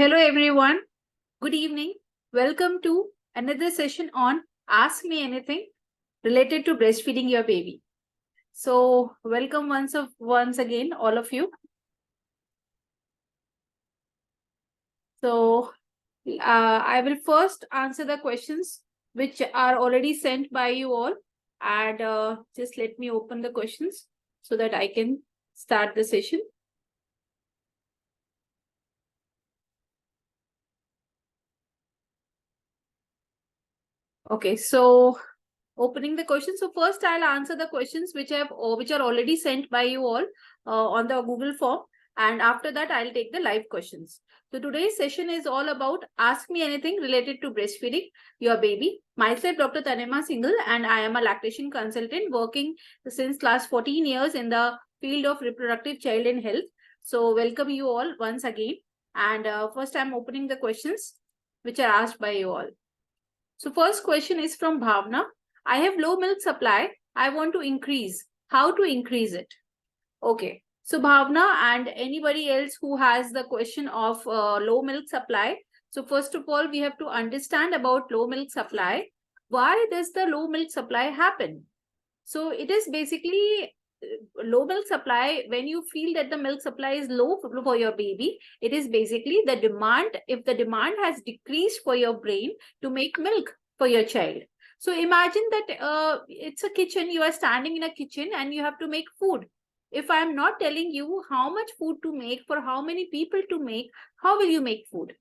Hello everyone. Good evening. Welcome to another session on Ask Me Anything related to breastfeeding your baby. So welcome once again, all of you. So I will first answer the questions which are already sent by you all, and just let me open the questions so that I can start the session. Okay, so opening the questions. So first I'll answer the questions which are already sent by you all on the Google form, and after that I'll take the live questions. So today's session is all about Ask Me Anything related to breastfeeding your baby. Myself, Dr. Tanema Singhal, and I am a lactation consultant working since last 14 years in the field of reproductive child and health. So welcome you all once again. And first I'm opening the questions which are asked by you all. So first question is from Bhavna. I have low milk supply. I want to increase. How to increase it? Okay. So Bhavna and anybody else who has the question of low milk supply. So first of all, we have to understand about low milk supply. Why does the low milk supply happen? So it is basically low milk supply. When you feel that the milk supply is low for your baby, it is basically the demand. If the demand has decreased for your brain to make milk for your child. So imagine that it's a kitchen. You are standing in a kitchen and you have to make food. If I am not telling you how much food to make, for how many people to make, how will you make food?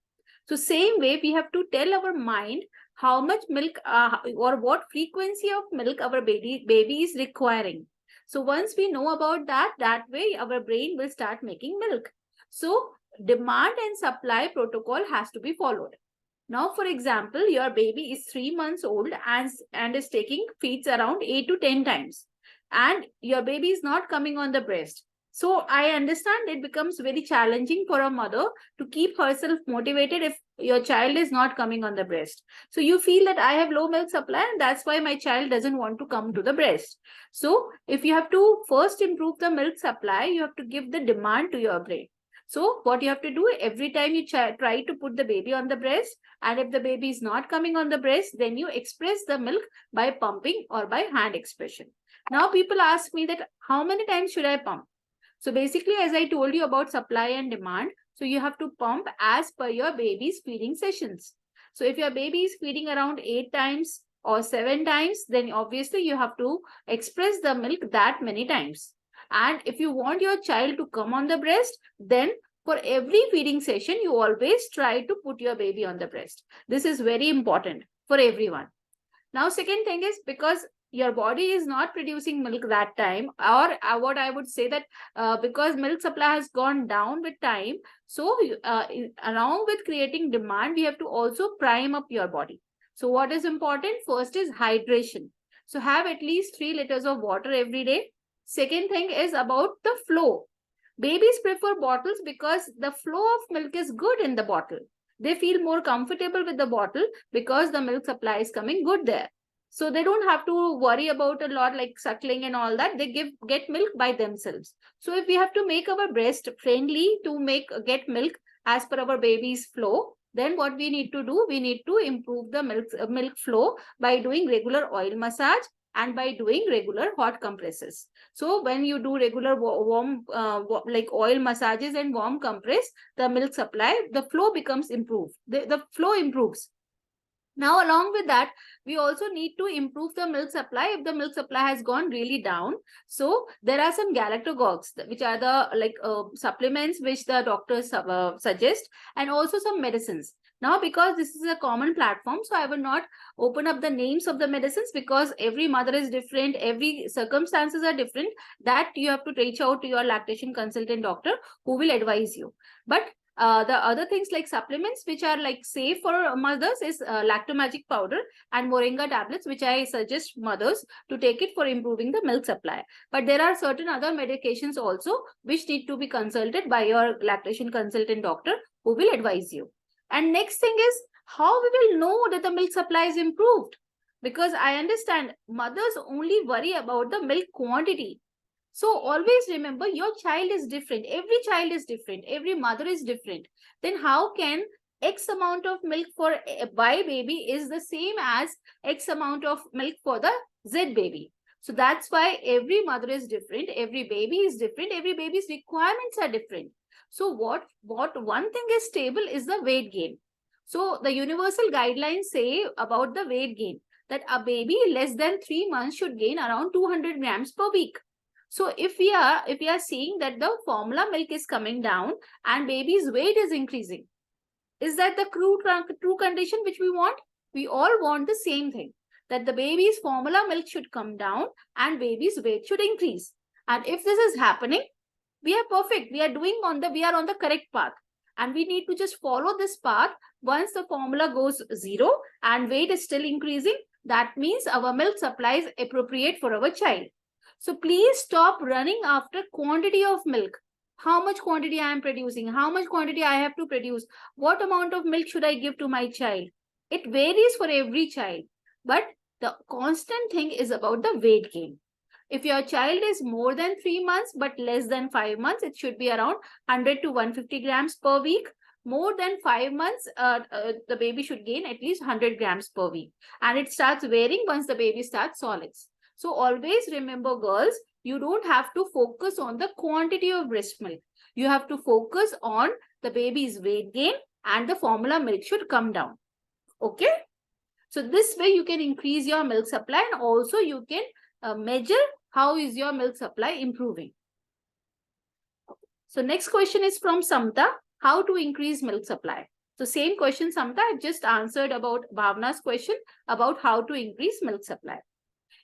So same way, we have to tell our mind how much milk or what frequency of milk our baby is requiring. So once we know about that, that way our brain will start making milk. So demand and supply protocol has to be followed. Now, for example, your baby is 3 months old and is taking feeds around 8 to 10 times. And your baby is not coming on the breast. So I understand it becomes very challenging for a mother to keep herself motivated if your child is not coming on the breast. So you feel that I have low milk supply and that's why my child doesn't want to come to the breast. So if you have to first improve the milk supply, you have to give the demand to your brain. So what you have to do, every time you try to put the baby on the breast, and if the baby is not coming on the breast, then you express the milk by pumping or by hand expression. Now people ask me that how many times should I pump? So basically, as I told you about supply and demand, so you have to pump as per your baby's feeding sessions. So if your baby is feeding around 8 times or 7 times, then obviously you have to express the milk that many times. And if you want your child to come on the breast, then for every feeding session, you always try to put your baby on the breast. This is very important for everyone. Now, second thing is, because your body is not producing milk that time, or what I would say that because milk supply has gone down with time, so along with creating demand, we have to also prime up your body. So what is important? First is hydration. So have at least 3 liters of water every day. Second thing is about the flow. Babies prefer bottles because the flow of milk is good in the bottle. They feel more comfortable with the bottle because the milk supply is coming good there. So they don't have to worry about a lot like suckling and all that. They get milk by themselves. So if we have to make our breast friendly to get milk as per our baby's flow, then what we need to do, we need to improve the milk flow by doing regular oil massage and by doing regular hot compresses. So when you do regular warm like oil massages and warm compress, the milk supply, the flow becomes improved. The flow improves. Now, along with that, we also need to improve the milk supply if the milk supply has gone really down. So there are some galactogogues, which are the supplements which the doctors suggest, and also some medicines. Now, because this is a common platform, so I will not open up the names of the medicines because every mother is different, every circumstances are different. That you have to reach out to your lactation consultant doctor who will advise you. But the other things like supplements which are like safe for mothers is lactomagic powder and moringa tablets, which I suggest mothers to take it for improving the milk supply. But there are certain other medications also which need to be consulted by your lactation consultant doctor who will advise you. And next thing is, how we will know that the milk supply is improved? Because I understand mothers only worry about the milk quantity. So always remember, your child is different. Every child is different. Every mother is different. Then how can X amount of milk for Y baby is the same as X amount of milk for the Z baby? So that's why every mother is different. Every baby is different. Every baby's requirements are different. So what one thing is stable is the weight gain. So the universal guidelines say about the weight gain that a baby less than 3 months should gain around 200 grams per week. So if we are seeing that the formula milk is coming down and baby's weight is increasing, is that the true condition which we want? We all want the same thing, that the baby's formula milk should come down and baby's weight should increase. And if this is happening, we are perfect. We are on the correct path. And we need to just follow this path. Once the formula goes zero and weight is still increasing, that means our milk supply is appropriate for our child. So please stop running after quantity of milk. How much quantity I am producing? How much quantity I have to produce? What amount of milk should I give to my child? It varies for every child. But the constant thing is about the weight gain. If your child is more than 3 months but less than 5 months, it should be around 100 to 150 grams per week. More than 5 months, the baby should gain at least 100 grams per week. And it starts varying once the baby starts solids. So always remember, girls, you don't have to focus on the quantity of breast milk. You have to focus on the baby's weight gain and the formula milk should come down. Okay? So this way you can increase your milk supply and also you can measure how is your milk supply improving. So next question is from Samta. How to increase milk supply? So same question, Samta, I just answered about Bhavna's question about how to increase milk supply.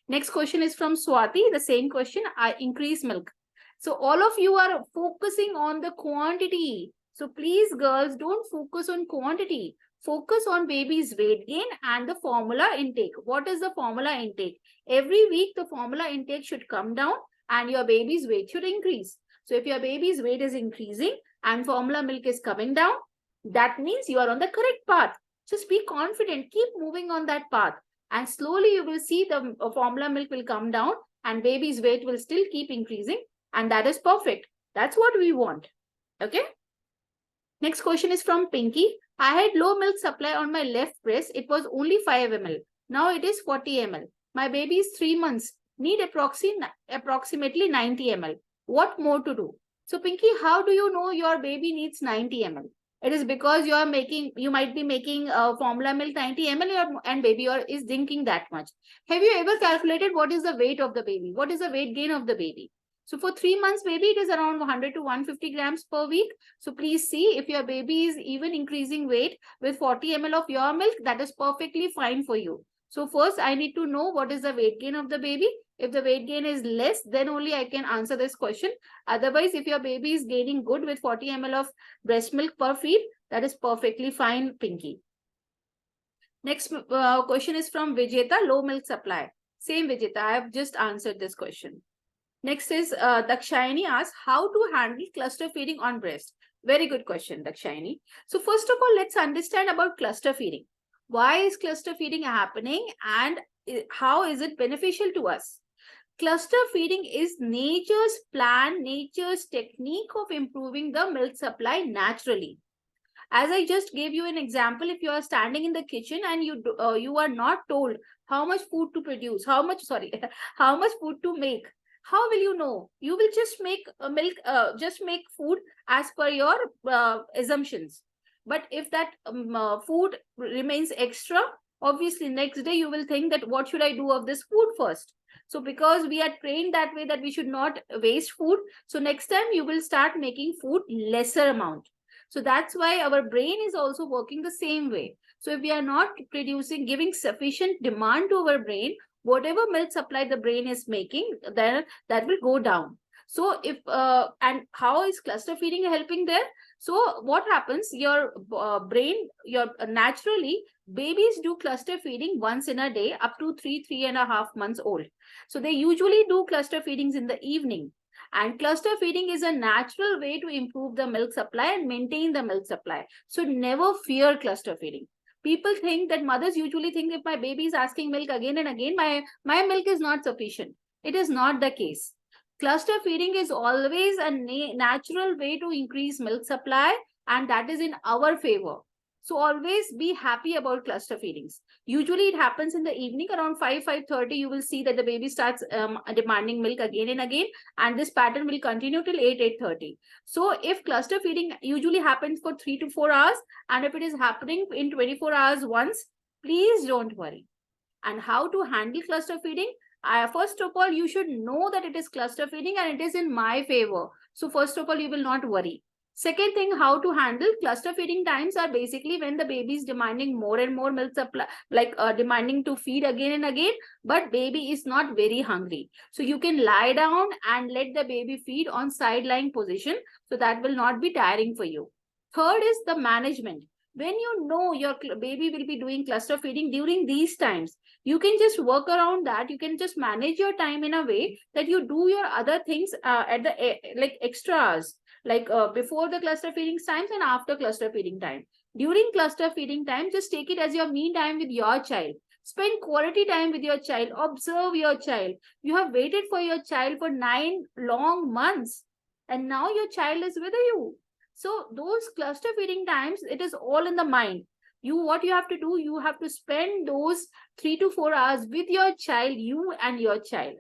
Next question is from Swati. The same question, I increase milk. So all of you are focusing on the quantity. So please, girls, don't focus on quantity. Focus on baby's weight gain and the formula intake. What is the formula intake? Every week, the formula intake should come down and your baby's weight should increase. So if your baby's weight is increasing and formula milk is coming down, that means you are on the correct path. Just be confident. Keep moving on that path. And slowly you will see the formula milk will come down and baby's weight will still keep increasing. And that is perfect. That's what we want. Okay. Next question is from Pinky. I had low milk supply on my left breast. It was only 5 ml. Now it is 40 ml. My baby is 3 months. Need approximately 90 ml. What more to do? So Pinky, how do you know your baby needs 90 ml? It is because you might be making formula milk 90 ml and baby is drinking that much. Have you ever calculated what is the weight of the baby? What is the weight gain of the baby? So for 3 months baby, it is around 100 to 150 grams per week. So please see, if your baby is even increasing weight with 40 ml of your milk, that is perfectly fine for you. So first I need to know what is the weight gain of the baby. If the weight gain is less, then only I can answer this question. Otherwise, if your baby is gaining good with 40 ml of breast milk per feed, that is perfectly fine, Pinky. Next question is from Vijeta, low milk supply. Same Vijeta, I have just answered this question. Next is Dakshayani asks, how to handle cluster feeding on breast? Very good question, Dakshayani. So first of all, let's understand about cluster feeding. Why is cluster feeding happening and how is it beneficial to us? Cluster feeding is nature's plan, nature's technique of improving the milk supply naturally. As I just gave you an example, if you are standing in the kitchen and you are not told how much food to produce, how much food to make, how will you know? You will just make make food as per your assumptions. But if that food remains extra, obviously next day you will think that what should I do of this food first? So because we are trained that way that we should not waste food, so next time you will start making food lesser amount. So that's why our brain is also working the same way. So if we are not giving sufficient demand to our brain, whatever milk supply the brain is making, then that will go down. So if and how is cluster feeding helping there? So what happens, your brain, naturally babies do cluster feeding once in a day up to 3.5 months old. So they usually do cluster feedings in the evening. And cluster feeding is a natural way to improve the milk supply and maintain the milk supply. So never fear cluster feeding. People think that mothers usually think if my baby is asking milk again and again, my milk is not sufficient. It is not the case. Cluster feeding is always a natural way to increase milk supply, and that is in our favor. So always be happy about cluster feedings. Usually it happens in the evening around 5:30. You will see that the baby starts demanding milk again and again, and this pattern will continue till 8:30. So if cluster feeding usually happens for 3 to 4 hours, and if it is happening in 24 hours once, please don't worry. And how to handle cluster feeding? First of all, you should know that it is cluster feeding and it is in my favor. So first of all, you will not worry. Second thing, how to handle cluster feeding times are basically when the baby is demanding more and more milk supply, like demanding to feed again and again, but baby is not very hungry. So you can lie down and let the baby feed on side lying position. So that will not be tiring for you. Third is the management. When you know your baby will be doing cluster feeding during these times, you can just work around that. You can just manage your time in a way that you do your other things at the like extra hours, like before the cluster feeding times and after cluster feeding time. During cluster feeding time, just take it as your me time with your child. Spend quality time with your child. Observe your child. You have waited for your child for 9 long months, and now your child is with you. So those cluster feeding times, it is all in the mind. What you have to do, you have to spend those 3 to 4 hours with your child, you and your child.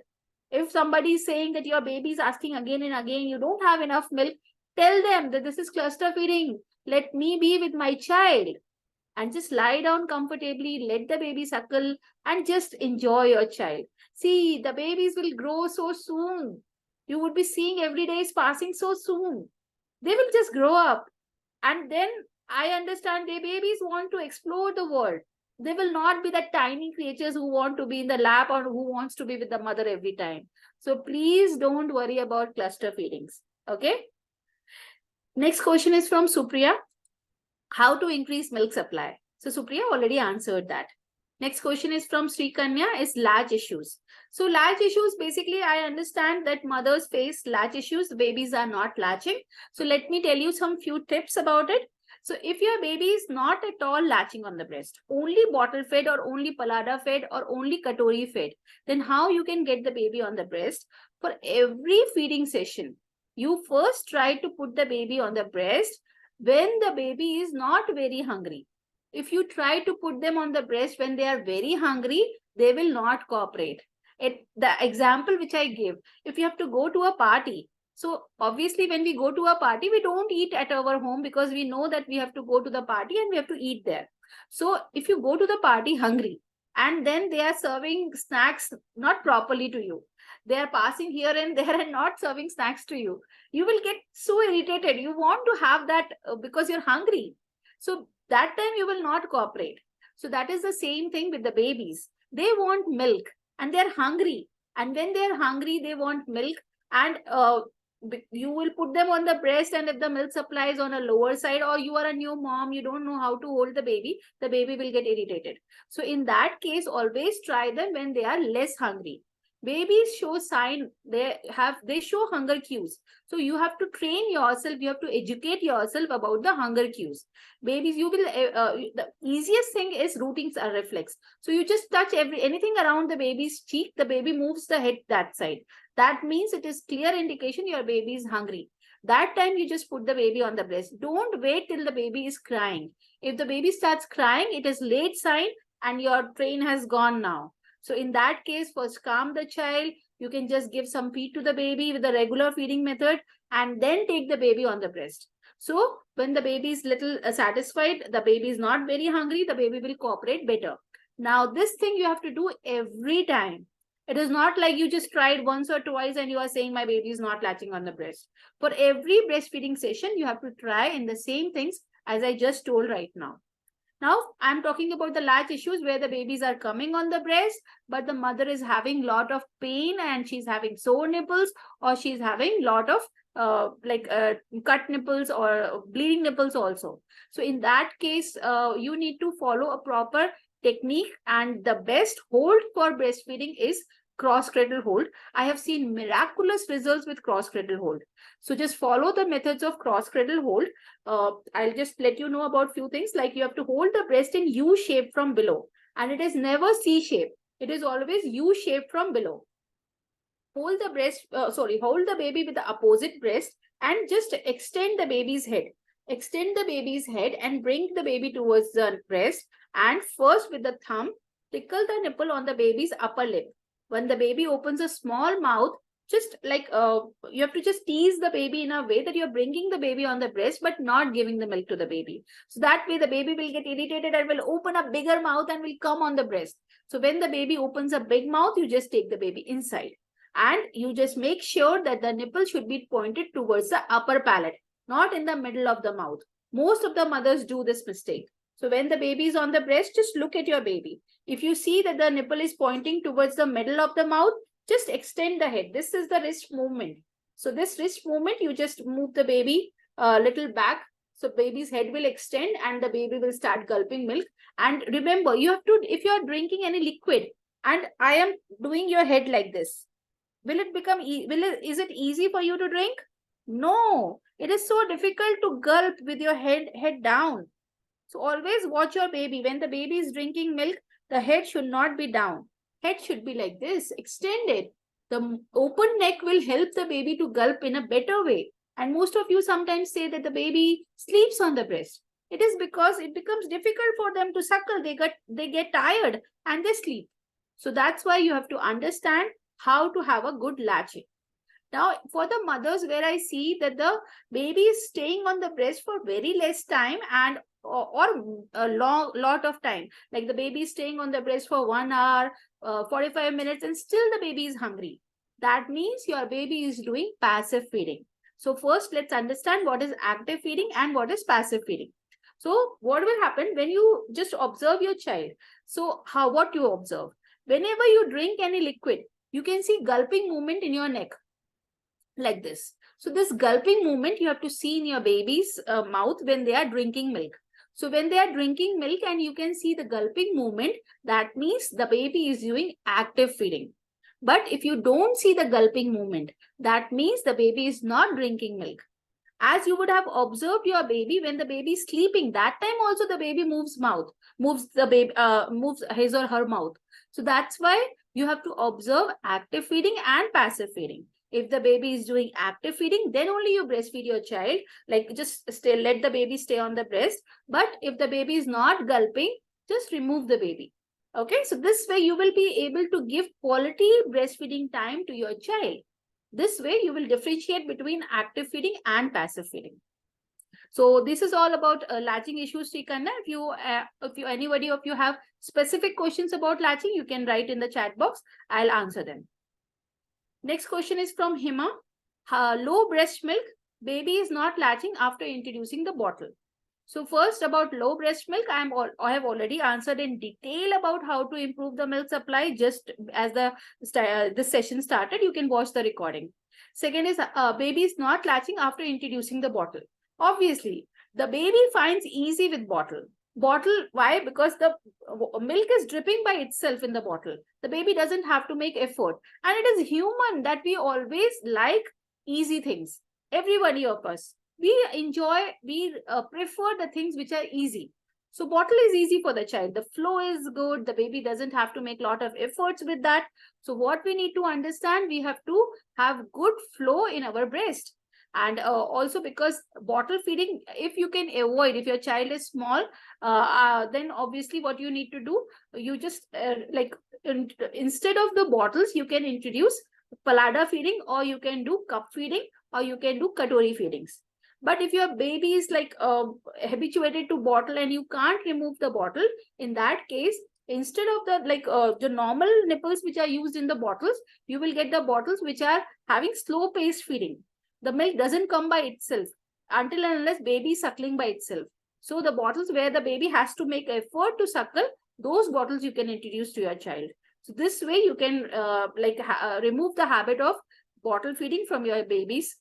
If somebody is saying that your baby is asking again and again, you don't have enough milk, tell them that this is cluster feeding. Let me be with my child. And just lie down comfortably, let the baby suckle, and just enjoy your child. See, the babies will grow so soon. You would be seeing every day is passing so soon. They will just grow up. And then I understand the babies want to explore the world. They will not be the tiny creatures who want to be in the lap or who wants to be with the mother every time. So please don't worry about cluster feedings. Okay. Next question is from Supriya. How to increase milk supply? So Supriya already answered that. Next question is from Sri Kanya, is latch issues. So latch issues, basically I understand that mothers face latch issues. Babies are not latching. So let me tell you some few tips about it. So if your baby is not at all latching on the breast, only bottle fed or only palada fed or only katori fed, then how you can get the baby on the breast? For every feeding session, you first try to put the baby on the breast when the baby is not very hungry. If you try to put them on the breast when they are very hungry, they will not cooperate. The example which I give, if you have to go to a party, so obviously when we go to a party, we don't eat at our home because we know that we have to go to the party and we have to eat there. So if you go to the party hungry and then they are serving snacks not properly to you, they are passing here and there and not serving snacks to you, you will get so irritated. You want to have that because you're hungry. So that time you will not cooperate. So that is the same thing with the babies. They want milk and they're hungry. And when they're hungry, they want milk, and you will put them on the breast, and if the milk supply is on a lower side, or you are a new mom, you don't know how to hold the baby will get irritated. So in that case, always try them when they are less hungry. Babies show sign, they show hunger cues. So you have to train yourself, you have to educate yourself about the hunger cues. Babies, you will the easiest thing is rooting reflex. So you just touch anything around the baby's cheek, the baby moves the head that side. That means it is clear indication your baby is hungry. That time you just put the baby on the breast. Don't wait till the baby is crying. If the baby starts crying, it is late sign and your train has gone now. So in that case, first calm the child. You can just give some feed to the baby with the regular feeding method and then take the baby on the breast. So when the baby is little satisfied, the baby is not very hungry, the baby will cooperate better. Now this thing you have to do every time. It is not like you just tried once or twice and you are saying my baby is not latching on the breast. For every breastfeeding session, you have to try in the same things as I just told right now. Now, I'm talking about the latch issues where the babies are coming on the breast, but the mother is having lot of pain and she's having sore nipples, or she's having lot of cut nipples or bleeding nipples also. So in that case, you need to follow a proper technique, and the best hold for breastfeeding is cross cradle hold. I have seen miraculous results with cross cradle hold. So just follow the methods of cross cradle hold. I'll just let you know about few things, like you have to hold the breast in U shape from below, and it is never C shape. It is always U shape from below. hold the hold the baby with the opposite breast and just extend the baby's head. Extend the baby's head and bring the baby towards the breast, and first with the thumb, tickle the nipple on the baby's upper lip. When the baby opens a small mouth, just like you have to just tease the baby in a way that you're bringing the baby on the breast but not giving the milk to the baby. So that way the baby will get irritated and will open a bigger mouth and will come on the breast. So when the baby opens a big mouth, you just take the baby inside and you just make sure that the nipple should be pointed towards the upper palate, not in the middle of the mouth. Most of the mothers do this mistake. So when the baby is on the breast, just look at your baby. If you see that the nipple is pointing towards the middle of the mouth, just extend the head. This is the wrist movement. So this wrist movement, you just move the baby a little back. So baby's head will extend and the baby will start gulping milk. And remember, you have to, if you are drinking any liquid and I am doing your head like this, will it become, is it easy for you to drink? No, it is so difficult to gulp with your head down. So always watch your baby. When the baby is drinking milk, the head should not be down. Head should be like this, extended. The open neck will help the baby to gulp in a better way. And most of you sometimes say that the baby sleeps on the breast. It is because it becomes difficult for them to suckle. They get tired and they sleep. So that's why you have to understand how to have a good latching. Now, for the mothers where I see that the baby is staying on the breast for very less time and or a lot of time, like the baby is staying on the breast for 1 hour, 45 minutes, and still the baby is hungry. That means your baby is doing passive feeding. So first, let's understand what is active feeding and what is passive feeding. So what will happen when you just observe your child? So what you observe? Whenever you drink any liquid, you can see gulping movement in your neck like this. So this gulping movement you have to see in your baby's mouth when they are drinking milk. So when they are drinking milk and you can see the gulping movement, that means the baby is doing active feeding. But if you don't see the gulping movement, that means the baby is not drinking milk. As you would have observed your baby when the baby is sleeping, that time also the baby moves his or her mouth. So that's why you have to observe active feeding and passive feeding. If the baby is doing active feeding, then only you breastfeed your child. Like just let the baby stay on the breast. But if the baby is not gulping, just remove the baby. Okay, so this way you will be able to give quality breastfeeding time to your child. This way you will differentiate between active feeding and passive feeding. So this is all about latching issues, Srikanna. If anybody of you have specific questions about latching, you can write in the chat box. I'll answer them. Next question is from Hima. Low breast milk, baby is not latching after introducing the bottle. So first about low breast milk, I have already answered in detail about how to improve the milk supply. Just as this session started, you can watch the recording. Second is baby is not latching after introducing the bottle. Obviously, the baby finds easy with bottle. Why? Because the milk is dripping by itself in the bottle. The baby doesn't have to make effort. And it is human that we always like easy things. Everybody of us. We prefer the things which are easy. So bottle is easy for the child. The flow is good. The baby doesn't have to make a lot of efforts with that. So what we need to understand, we have to have good flow in our breast. And also because bottle feeding, if you can avoid, if your child is small, then obviously what you need to do, you just instead of the bottles, you can introduce palada feeding, or you can do cup feeding, or you can do katori feedings. But if your baby is habituated to bottle and you can't remove the bottle, in that case, instead of the normal nipples which are used in the bottles, you will get the bottles which are having slow paced feeding. The milk doesn't come by itself until and unless baby is suckling by itself. So the bottles where the baby has to make effort to suckle, those bottles you can introduce to your child. So this way you can remove the habit of bottle feeding from your baby's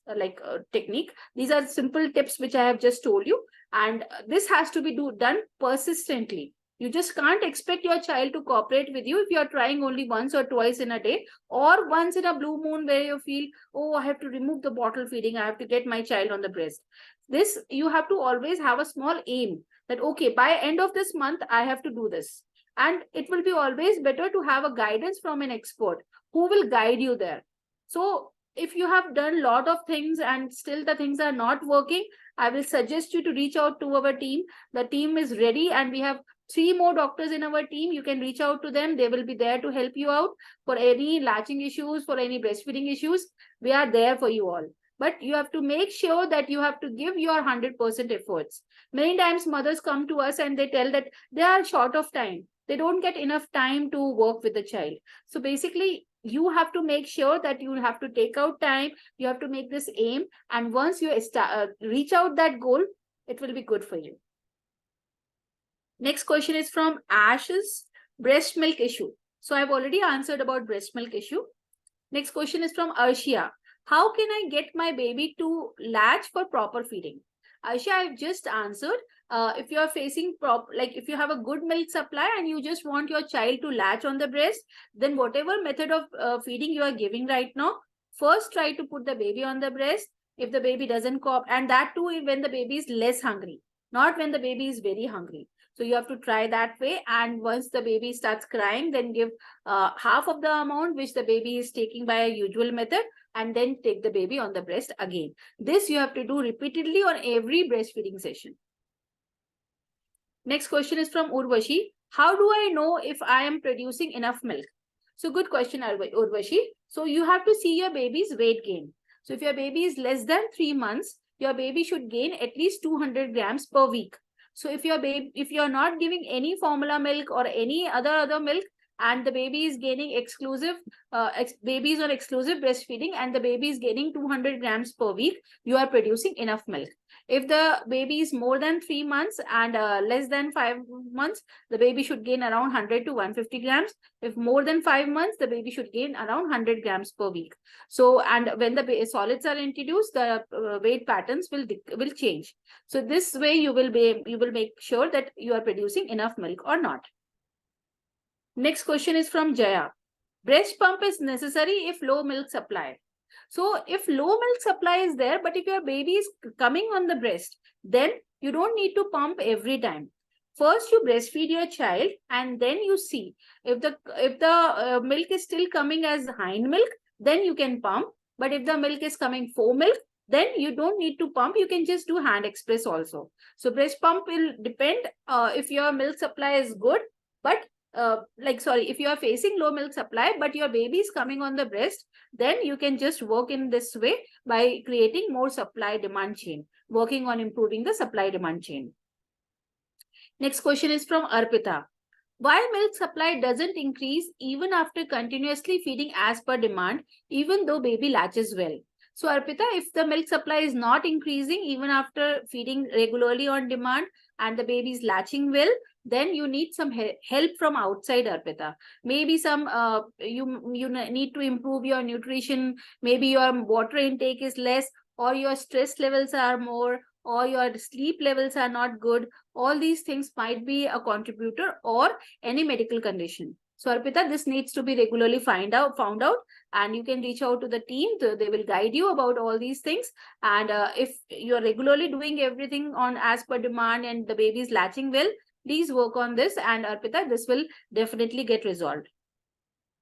technique. These are simple tips which I have just told you, and this has to be done persistently. You just can't expect your child to cooperate with you if you are trying only once or twice in a day, or once in a blue moon where you feel, oh, I have to remove the bottle feeding, I have to get my child on the breast. This, you have to always have a small aim that, okay, by end of this month, I have to do this. And it will be always better to have a guidance from an expert who will guide you there. So if you have done a lot of things and still the things are not working, I will suggest you to reach out to our team. The team is ready and we have 3 more doctors in our team. You can reach out to them. They will be there to help you out for any latching issues, for any breastfeeding issues. We are there for you all. But you have to make sure that you have to give your 100% efforts. Many times mothers come to us and they tell that they are short of time. They don't get enough time to work with the child. So basically, you have to make sure that you have to take out time. You have to make this aim. And once you reach out that goal, it will be good for you. Next question is from Ash's breast milk issue. So I've already answered about breast milk issue. Next question is from Arshia. How can I get my baby to latch for proper feeding? Aisha, I've just answered. If you are facing if you have a good milk supply and you just want your child to latch on the breast, then whatever method of feeding you are giving right now, first try to put the baby on the breast. If the baby doesn't cough, and that too when the baby is less hungry, not when the baby is very hungry. So you have to try that way. And once the baby starts crying, then give half of the amount which the baby is taking by a usual method, and then take the baby on the breast again. This you have to do repeatedly on every breastfeeding session. Next question is from Urvashi. How do I know if I am producing enough milk? So good question, Urvashi. So you have to see your baby's weight gain. So if your baby is less than 3 months, your baby should gain at least 200 grams per week. So if you're not giving any formula milk or any other milk, and the baby is gaining babies on exclusive breastfeeding, and the baby is gaining 200 grams per week, you are producing enough milk. If the baby is more than 3 months and less than 5 months, the baby should gain around 100 to 150 grams. If more than 5 months, the baby should gain around 100 grams per week. So, and when the solids are introduced, the weight patterns will change. So this way you will make sure that you are producing enough milk or not. Next question is from Jaya. Breast pump is necessary if low milk supply. So if low milk supply is there, but if your baby is coming on the breast, then you don't need to pump every time. First, you breastfeed your child, and then you see if the milk is still coming as hind milk, then you can pump. But if the milk is coming fore milk, then you don't need to pump. You can just do hand express also. So breast pump will depend if your milk supply is good, but if you are facing low milk supply, but your baby is coming on the breast, then you can just work in this way by creating more supply demand chain, working on improving the supply demand chain. Next question is from Arpita. Why milk supply doesn't increase even after continuously feeding as per demand, even though baby latches well? So Arpita, if the milk supply is not increasing even after feeding regularly on demand and the baby is latching well, then you need some help from outside, Arpita. Maybe some you need to improve your nutrition. Maybe your water intake is less, or your stress levels are more, or your sleep levels are not good. All these things might be a contributor, or any medical condition. So Arpita, this needs to be regularly found out, and you can reach out to the team. They will guide you about all these things. And if you're regularly doing everything on as per demand and the baby is latching well, please work on this, and Arpita, this will definitely get resolved.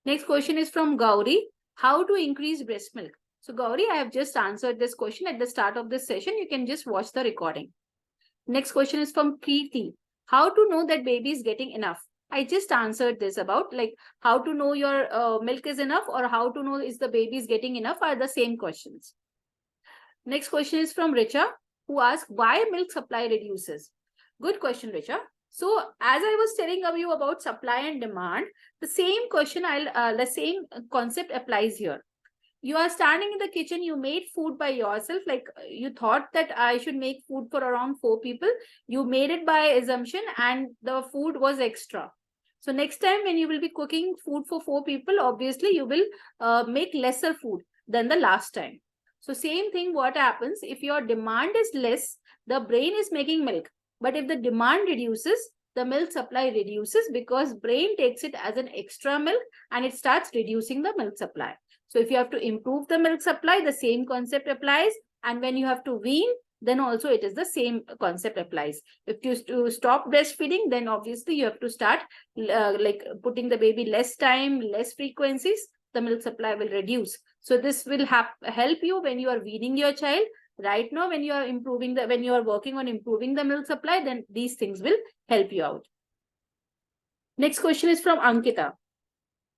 Next question is from Gauri. How to increase breast milk? So Gauri, I have just answered this question at the start of this session. You can just watch the recording. Next question is from Preeti. How to know that baby is getting enough? I just answered this about how to know your milk is enough, or how to know is the baby is getting enough, are the same questions. Next question is from Richa, who asked why milk supply reduces. Good question, Richa. So as I was telling you about supply and demand, the same question, the same concept applies here. You are standing in the kitchen, you made food by yourself, you thought that I should make food for around 4 people. You made it by assumption and the food was extra. So next time when you will be cooking food for 4 people, obviously you will make lesser food than the last time. So same thing, what happens if your demand is less, the brain is making milk. But if the demand reduces, the milk supply reduces, because brain takes it as an extra milk and it starts reducing the milk supply. So if you have to improve the milk supply, the same concept applies. And when you have to wean, then also it is the same concept applies. If you to stop breastfeeding, then obviously you have to start putting the baby less time, less frequencies, the milk supply will reduce. So this will help you when you are weaning your child. Right now, when you are when you are working on improving the milk supply, then these things will help you out. Next question is from Ankita.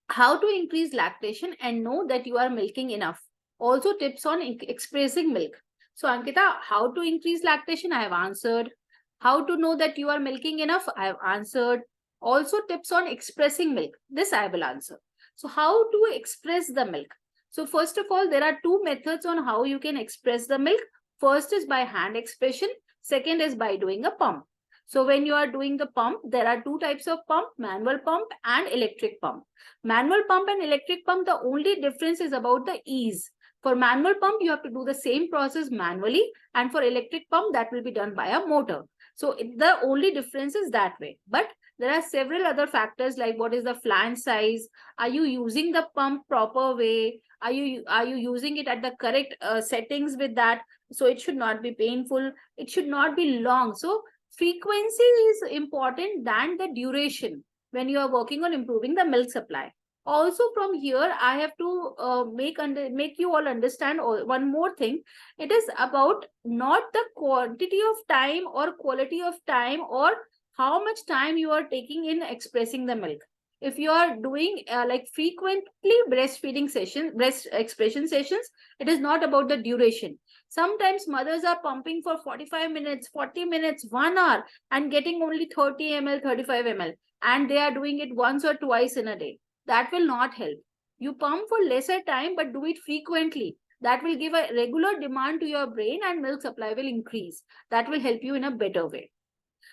How to increase lactation and know that you are milking enough? Also tips on expressing milk. So Ankita, how to increase lactation? I have answered. How to know that you are milking enough? I have answered. Also tips on expressing milk. This I will answer. So how to express the milk? So first of all, there are two methods on how you can express the milk. First is by hand expression. Second is by doing a pump. So when you are doing the pump, there are two types of pump, manual pump and electric pump. Manual pump and electric pump, the only difference is about the ease. For manual pump, you have to do the same process manually, and for electric pump, that will be done by a motor. So the only difference is that way. But there are several other factors like what is the flange size? Are you using the pump proper way? Are you using it at the correct settings with that? So it should not be painful. It should not be long. So frequency is important than the duration when you are working on improving the milk supply. Also from here, I have to make you all understand one more thing. It is about not the quantity of time or quality of time or how much time you are taking in expressing the milk. If you are doing like frequently breastfeeding sessions, breast expression sessions, it is not about the duration. Sometimes mothers are pumping for 45 minutes, 40 minutes, 1 hour and getting only 30 ml, 35 ml. And they are doing it once or twice in a day. That will not help. You pump for lesser time, but do it frequently. That will give a regular demand to your brain and milk supply will increase. That will help you in a better way.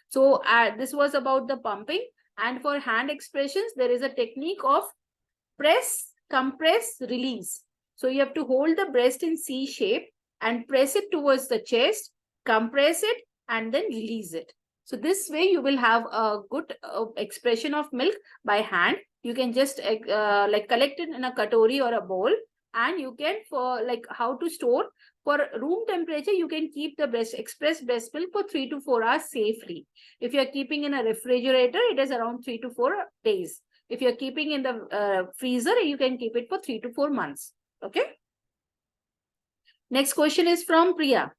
So this was about the pumping. And for hand expressions, there is a technique of press, compress, release. So you have to hold the breast in C shape and press it towards the chest, compress it, and then release it. So this way you will have a good expression of milk by hand. You can just like collect it in a katori or a bowl, and you can, for like how to store, for room temperature, you can keep the expressed breast milk for 3 to 4 hours safely. If you are keeping in a refrigerator, it is around 3 to 4 days. If you are keeping in the freezer, you can keep it for 3 to 4 months. Okay. Next question is from Priya.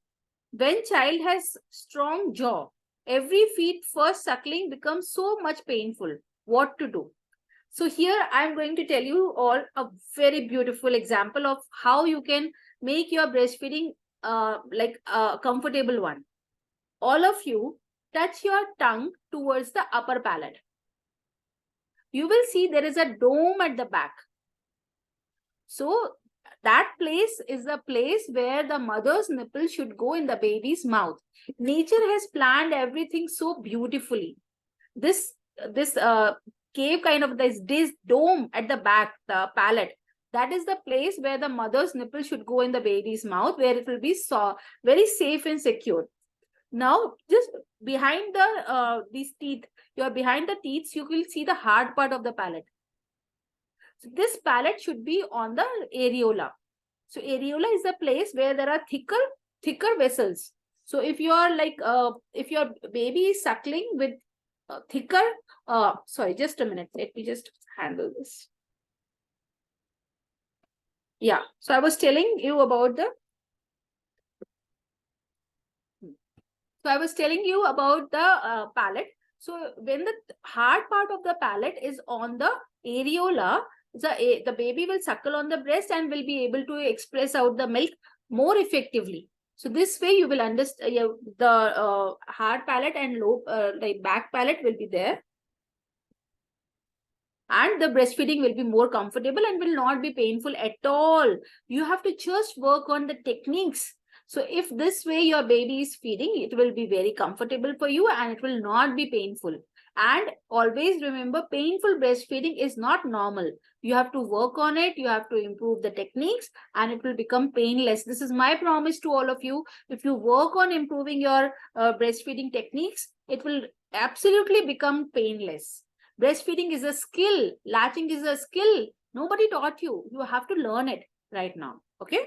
When child has strong jaw, every feed first suckling becomes so much painful. What to do? So here I am going to tell you all a very beautiful example of how you can make your breastfeeding like a comfortable one. All of you touch your tongue towards the upper palate. You will see there is a dome at the back. So that place is the place where the mother's nipple should go in the baby's mouth. Nature has planned everything so beautifully. This cave kind of this dome at the back, the palate, that is the place where the mother's nipple should go in the baby's mouth, where it will be very safe and secure. Now, just behind the these teeth, behind the teeth, you will see the hard part of the palate. So this palate should be on the areola. So areola is the place where there are thicker vessels. So if you are like if your baby is suckling with thicker, sorry, just a minute. Let me just handle this. Yeah. So I was telling you about the. So I was telling you about the palate. So when the hard part of the palate is on the areola, the baby will suckle on the breast and will be able to express out the milk more effectively. So this way you will understand the hard palate and low like back palate will be there. And the breastfeeding will be more comfortable and will not be painful at all. You have to just work on the techniques. So if this way your baby is feeding, it will be very comfortable for you and it will not be painful. And always remember, painful breastfeeding is not normal. You have to work on it. You have to improve the techniques and it will become painless. This is my promise to all of you. If you work on improving your breastfeeding techniques, it will absolutely become painless. Breastfeeding is a skill. Latching is a skill. Nobody taught you. You have to learn it right now. Okay.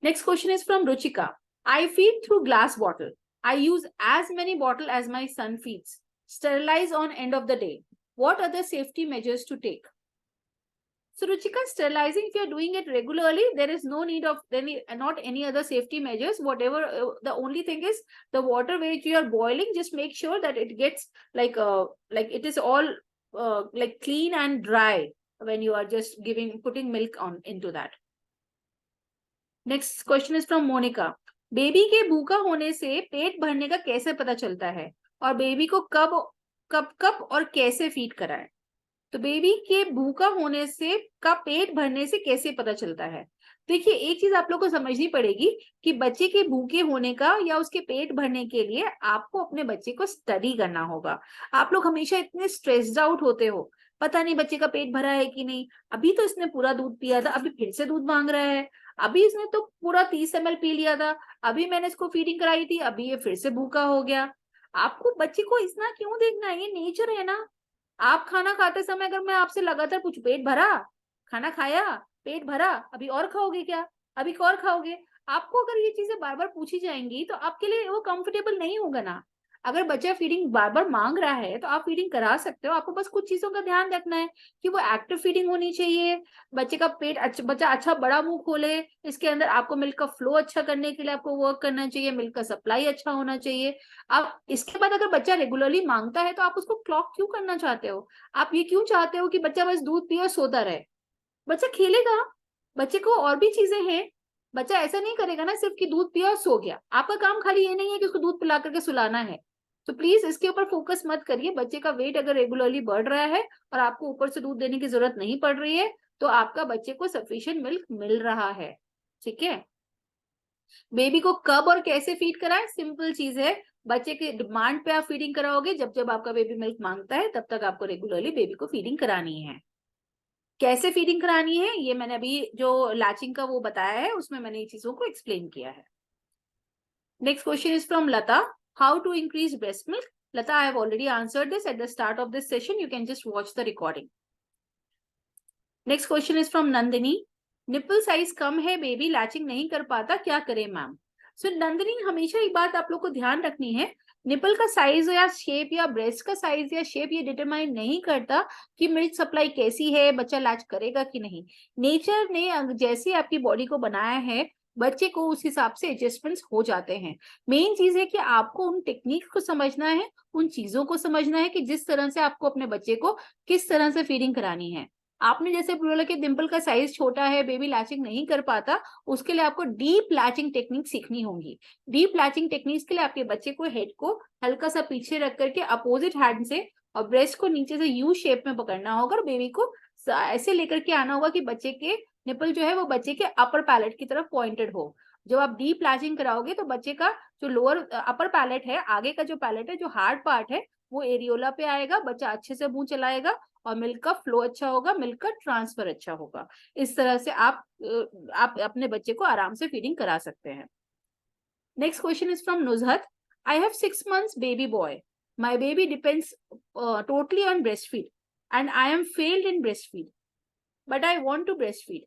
Next question is from Ruchika. I feed through glass bottle. I use as many bottle as my son feeds. Sterilize on end of the day. What are the safety measures to take? So Ruchika, sterilizing, if you are doing it regularly, there is no need of not any other safety measures. Whatever, the only thing is the water which you are boiling, just make sure that it gets like it is all like clean and dry when you are just putting milk on into that. Next question is from Monica. Baby के भूखा होने से पेट भरने का कैसे पता चलता है, और बेबी को कब कब कब और कैसे फीड कराएं? तो बेबी के भूखा होने से का पेट भरने से कैसे पता चलता है? देखिए, एक चीज आप लोग को समझनी पड़ेगी कि बच्चे के भूखे होने का या उसके पेट भरने के लिए आपको अपने बच्चे को स्टडी करना होगा। आप लोग हमेशा इतने स्ट्रेस्ड आउट होते हो, पता नहीं बच्चे का पेट भरा है कि नहीं, अभी तो इसने पूरा दूध पिया था, अभी फिर से दूध मांग रहा है, अभी इसने तो पूरा 30 ml पी लिया था, अभी मैंने इसको फीडिंग कराई थी, अभी ये फिर से भूखा हो गया। आपको बच्चे को इतना क्यों देखना है? ये नेचर है ना। आप खाना खाते समय अगर मैं आपसे लगातार पूछूं, पेट भरा, खाना खाया, पेट भरा, अभी और खाओगे क्या, अभी और खाओगे, आपको अगर ये चीजें बार बार पूछी जाएंगी तो आपके लिए वो कंफर्टेबल नहीं होगा ना। अगर बच्चा फीडिंग बार बार मांग रहा है तो आप फीडिंग करा सकते हो। आपको बस कुछ चीजों का ध्यान रखना है कि वो एक्टिव फीडिंग होनी चाहिए, बच्चे का पेट बच्चा अच्छा बड़ा मुंह खोले, इसके अंदर आपको मिल्क का फ्लो अच्छा करने के लिए आपको वर्क करना चाहिए, मिल्क का सप्लाई अच्छा होना चाहिए। अब इसके बाद अगर बच्चा रेगुलरली मांगता है तो आप उसको क्लॉक क्यों करना चाहते हो? आप ये क्यों चाहते हो कि बच्चा बस दूध पिए और सोता रहे? बच्चा खेलेगा, बच्चे को और भी चीजें हैं। बच्चा ऐसा नहीं करेगा ना सिर्फ कि दूध पिया और सो गया। आपका काम खाली ये नहीं है कि उसको दूध पिला करके सुलाना है। तो प्लीज इसके ऊपर फोकस मत करिए। बच्चे का वेट अगर रेगुलरली बढ़ रहा है और आपको ऊपर से दूध देने की जरूरत नहीं पड़ रही है तो आपका बच्चे को सफिशिएंट मिल्क मिल रहा है। ठीक है। बेबी को कब और कैसे फीड कराएं? सिंपल चीज है, बच्चे के डिमांड पे आप फीडिंग कराओगे। जब जब आपका बेबी मिल्क मांगता है तब तक आपको रेगुलरली बेबी को फीडिंग करानी है। कैसे फीडिंग करानी है ये मैंने अभी जो लैचिंग का वो बताया है उसमें मैंने ये चीजों को एक्सप्लेन किया है। Next question is from Lata. How to increase breast milk? Lata, I have already answered this at the start of this session. You can just watch the recording. Next question is from Nandini. Nipple size कम है, baby latching नहीं कर पाता, क्या करें ma'am? सो नंदिनी, हमेशा एक बात आप लोग को ध्यान रखनी है, निपल का साइज या शेप या ब्रेस्ट का साइज या शेप ये डिटरमाइन नहीं करता कि मिल्क सप्लाई कैसी है, बच्चा लैच करेगा कि नहीं। नेचर ने जैसे आपकी बॉडी को बनाया है बच्चे को उस हिसाब से एडजस्टमेंट्स हो जाते हैं। मेन चीज है कि आपको उन टेक्निक्स को समझना है, उन चीजों को समझना है कि जिस तरह से आपको अपने बच्चे को किस तरह से फीडिंग करानी है। आपने जैसे बोला कि डिम्पल का साइज छोटा है, बेबी लैचिंग नहीं कर पाता, उसके लिए आपको डीप लैचिंग टेक्निक सीखनी होगी। डीप लैचिंग टेक्निक्स के लिए आपके बच्चे को हेड को हल्का सा पीछे रख करके अपोजिट हैंड से और ब्रेस्ट को नीचे से यू शेप में पकड़ना होगा और बेबी को ऐसे लेकर के आना होगा कि बच्चे के निपल जो है वो बच्चे के अपर पैलेट की तरफ पॉइंटेड हो। जब आप डीप लैचिंग कराओगे तो बच्चे का जो लोअर अपर पैलेट है, आगे का जो पैलेट है, जो हार्ड पार्ट है, वो एरियोला पे आएगा, बच्चा अच्छे से मुंह चलाएगा और मिल्क का फ्लो अच्छा होगा, मिल्क का ट्रांसफर अच्छा होगा। इस तरह से आप अपने बच्चे को आराम से फीडिंग करा सकते हैं। Next question is from Nuzhat. I have 6 months baby boy. My baby depends totally on breast feed and I am failed in breast feed but I want to breastfeed.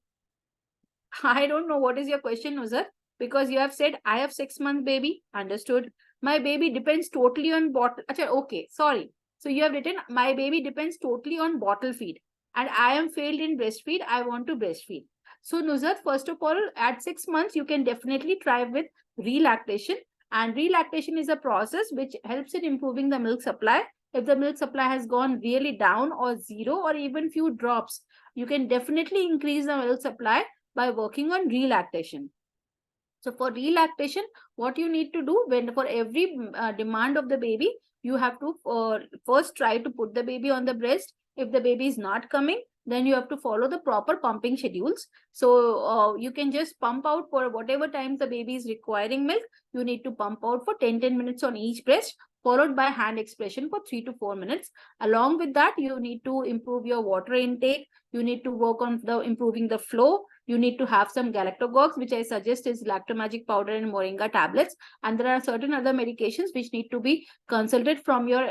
I don't know what is your question, Nuzhat, because you have said I have 6 month baby. Understood. My baby depends totally on bottle. Achha, okay, sorry. So you have written my baby depends totally on bottle feed and I am failed in breastfeed. I want to breastfeed. So Nuzhat, first of all, at 6 months, you can definitely try with relactation. And relactation is a process which helps in improving the milk supply. If the milk supply has gone really down or zero or even few drops, you can definitely increase the milk supply by working on relactation. So for relactation, what you need to do, when for every demand of the baby, you have to first try to put the baby on the breast. If the baby is not coming, then you have to follow the proper pumping schedules. So you can just pump out for whatever times the baby is requiring milk. You need to pump out for 10 minutes on each breast, followed by hand expression for 3 to 4 minutes. Along with that, you need to improve your water intake. You need to work on improving the flow. You need to have some galactogogues, which I suggest is lactomagic powder and moringa tablets. And there are certain other medications which need to be consulted from your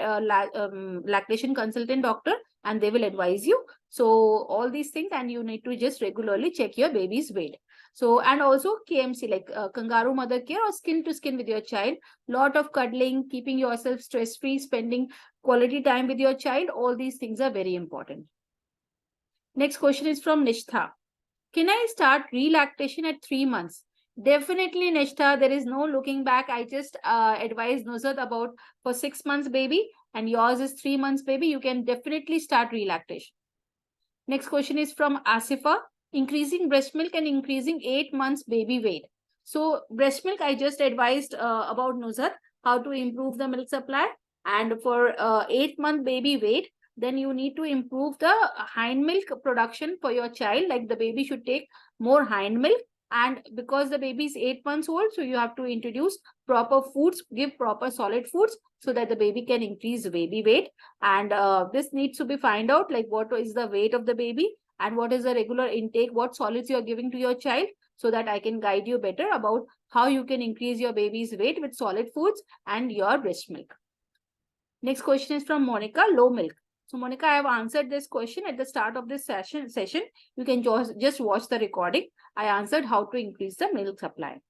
lactation consultant doctor, and they will advise you. So all these things, and you need to just regularly check your baby's weight. So, and also KMC, like kangaroo mother care or skin to skin with your child, lot of cuddling, keeping yourself stress free, spending quality time with your child, all these things are very important. Next question is from Nishtha. Can I start relactation at 3 months? Definitely, Nishtha. There is no looking back. I just advised Nuzhat about for 6 months baby, and yours is 3 months baby. You can definitely start relactation. Next question is from Asifa. Increasing breast milk and increasing 8 months baby weight. So breast milk, I just advised about Nuzhat how to improve the milk supply. And for 8-month baby weight, then you need to improve the hind milk production for your child. Like the baby should take more hind milk. And because the baby is 8 months old, so you have to introduce proper foods, give proper solid foods so that the baby can increase baby weight. And this needs to be find out like what is the weight of the baby and what is the regular intake, what solids you are giving to your child, so that I can guide you better about how you can increase your baby's weight with solid foods and your breast milk. Next question is from Monica, low milk. So Monica, I have answered this question at the start of this session. You can just watch the recording. I answered how to increase the milk supply.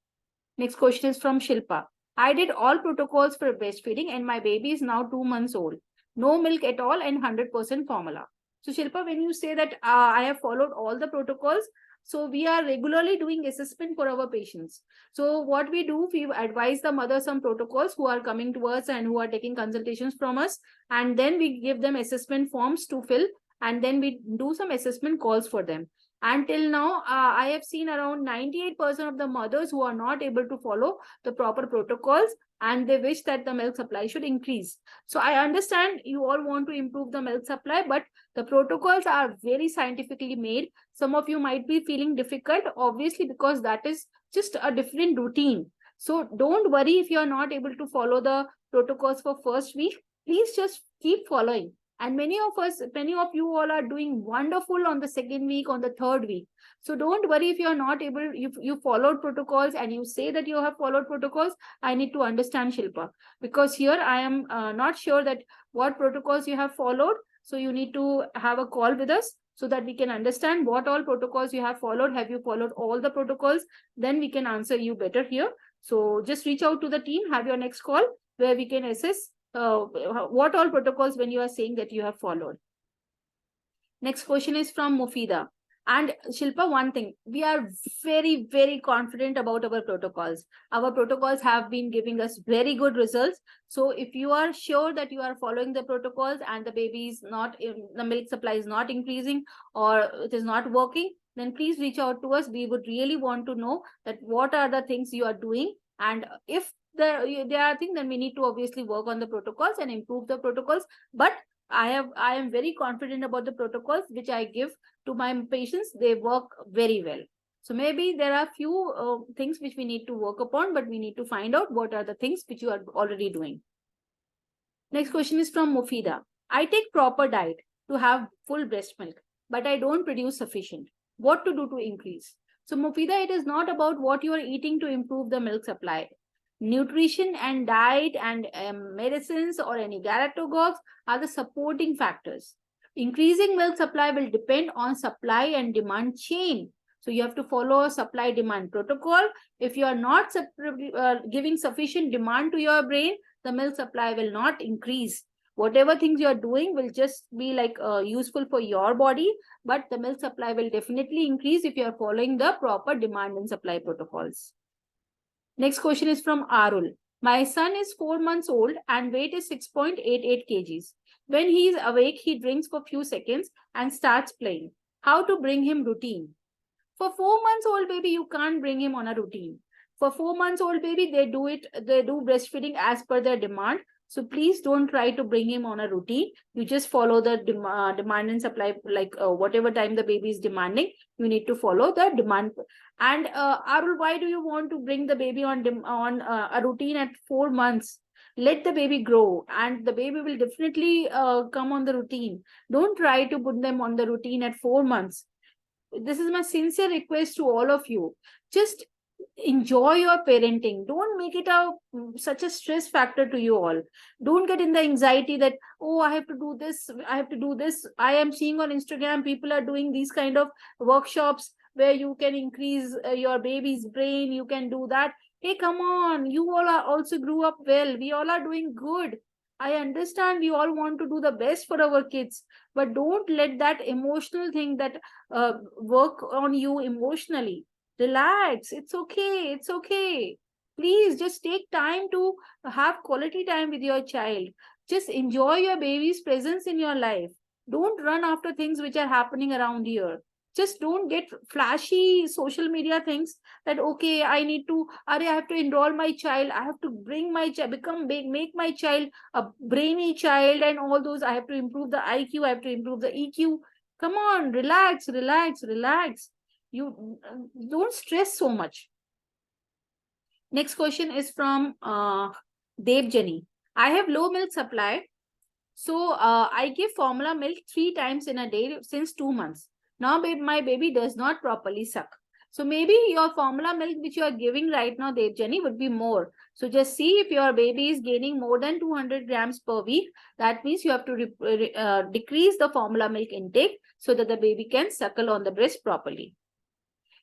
Next question is from Shilpa. I did all protocols for breastfeeding and my baby is now 2 months old. No milk at all and 100% formula. So Shilpa, when you say that I have followed all the protocols, so we are regularly doing assessment for our patients. So what we do, we advise the mother some protocols who are coming to us and who are taking consultations from us. And then we give them assessment forms to fill. And then we do some assessment calls for them. Until now, I have seen around 98% of the mothers who are not able to follow the proper protocols and they wish that the milk supply should increase. So I understand you all want to improve the milk supply, but the protocols are very scientifically made. Some of you might be feeling difficult, obviously, because that is just a different routine. So don't worry if you are not able to follow the protocols for first week. Please just keep following. And many of you all are doing wonderful on the second week, on the third week. So don't worry if you're not able, if you followed protocols and you say that you have followed protocols, I need to understand, Shilpa, because here I am not sure that what protocols you have followed. So you need to have a call with us so that we can understand what all protocols you have followed. Have you followed all the protocols? Then we can answer you better here. So just reach out to the team, have your next call where we can assess what all protocols when you are saying that you have followed. Next question is from Mufida. And Shilpa, one thing, we are very, very confident about our protocols. Our protocols have been giving us very good results. So if you are sure that you are following the protocols and the baby is not, the milk supply is not increasing or it is not working, then please reach out to us. We would really want to know that what are the things you are doing. And if there are things, then we need to obviously work on the protocols and improve the protocols. But I am very confident about the protocols which I give to my patients. They work very well. So maybe there are few things which we need to work upon, but we need to find out what are the things which you are already doing. Next question is from Mufida. I take proper diet to have full breast milk, but I don't produce sufficient. What to do to increase? So Mufida, it is not about what you are eating to improve the milk supply. Nutrition and diet and medicines or any galactogogues are the supporting factors. Increasing milk supply will depend on supply and demand chain. So you have to follow a supply demand protocol. If you are not giving sufficient demand to your brain, the milk supply will not increase. Whatever things you are doing will just be like useful for your body, but the milk supply will definitely increase if you are following the proper demand and supply protocols. Next question is from Arul. My son is 4 months old and weight is 6.88 kgs. When he is awake, he drinks for few seconds and starts playing. How to bring him routine? For 4 months old baby, you can't bring him on a routine. For 4 months old baby, they do breastfeeding as per their demand. So please don't try to bring him on a routine. You just follow the demand and supply, like whatever time the baby is demanding, you need to follow the demand. And Arul, why do you want to bring the baby on a routine at 4 months? Let the baby grow and the baby will definitely come on the routine. Don't try to put them on the routine at 4 months. This is my sincere request to all of you. Just enjoy your parenting. Don't make it such a stress factor to you all. Don't get in the anxiety that, oh, I have to do this, I have to do this. I am seeing on Instagram people are doing these kind of workshops where you can increase your baby's brain, you can do that. Hey, come on, you all are also grew up well, we all are doing good. I understand we all want to do the best for our kids, but don't let that emotional thing that work on you emotionally. Relax. It's okay. It's okay. Please just take time to have quality time with your child. Just enjoy your baby's presence in your life. Don't run after things which are happening around here. Just don't get flashy social media things that okay, I need to, I have to enroll my child, I have to bring my child, become big, make my child a brainy child, and all those. I have to improve the IQ, I have to improve the EQ. Come on, relax, relax, relax. You don't stress so much. Next question is from Devjani. I have low milk supply, so I give formula milk 3 times in a day since 2 months. Now my baby does not properly suck. So maybe your formula milk which you are giving right now, Devjani, would be more. So just see if your baby is gaining more than 200 grams per week. That means you have to decrease the formula milk intake so that the baby can suckle on the breast properly.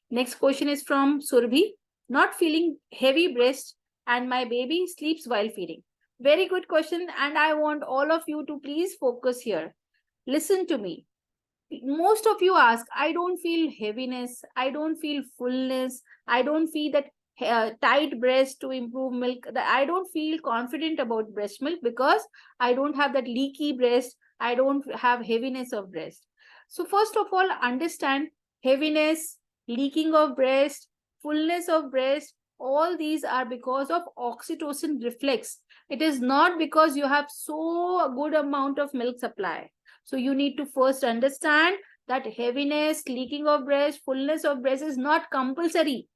Next question is from Surbhi. Not feeling heavy breast and my baby sleeps while feeding. Very good question, and I want all of you to please focus here. Listen to me. Most of you ask, I don't feel heaviness, I don't feel fullness, I don't feel that tight breast to improve milk. I don't feel confident about breast milk because I don't have that leaky breast, I don't have heaviness of breast. So first of all, understand heaviness, leaking of breast, fullness of breast, all these are because of oxytocin reflex. It is not because you have so good amount of milk supply. So you need to first understand that heaviness, leaking of breast, fullness of breast is not compulsory.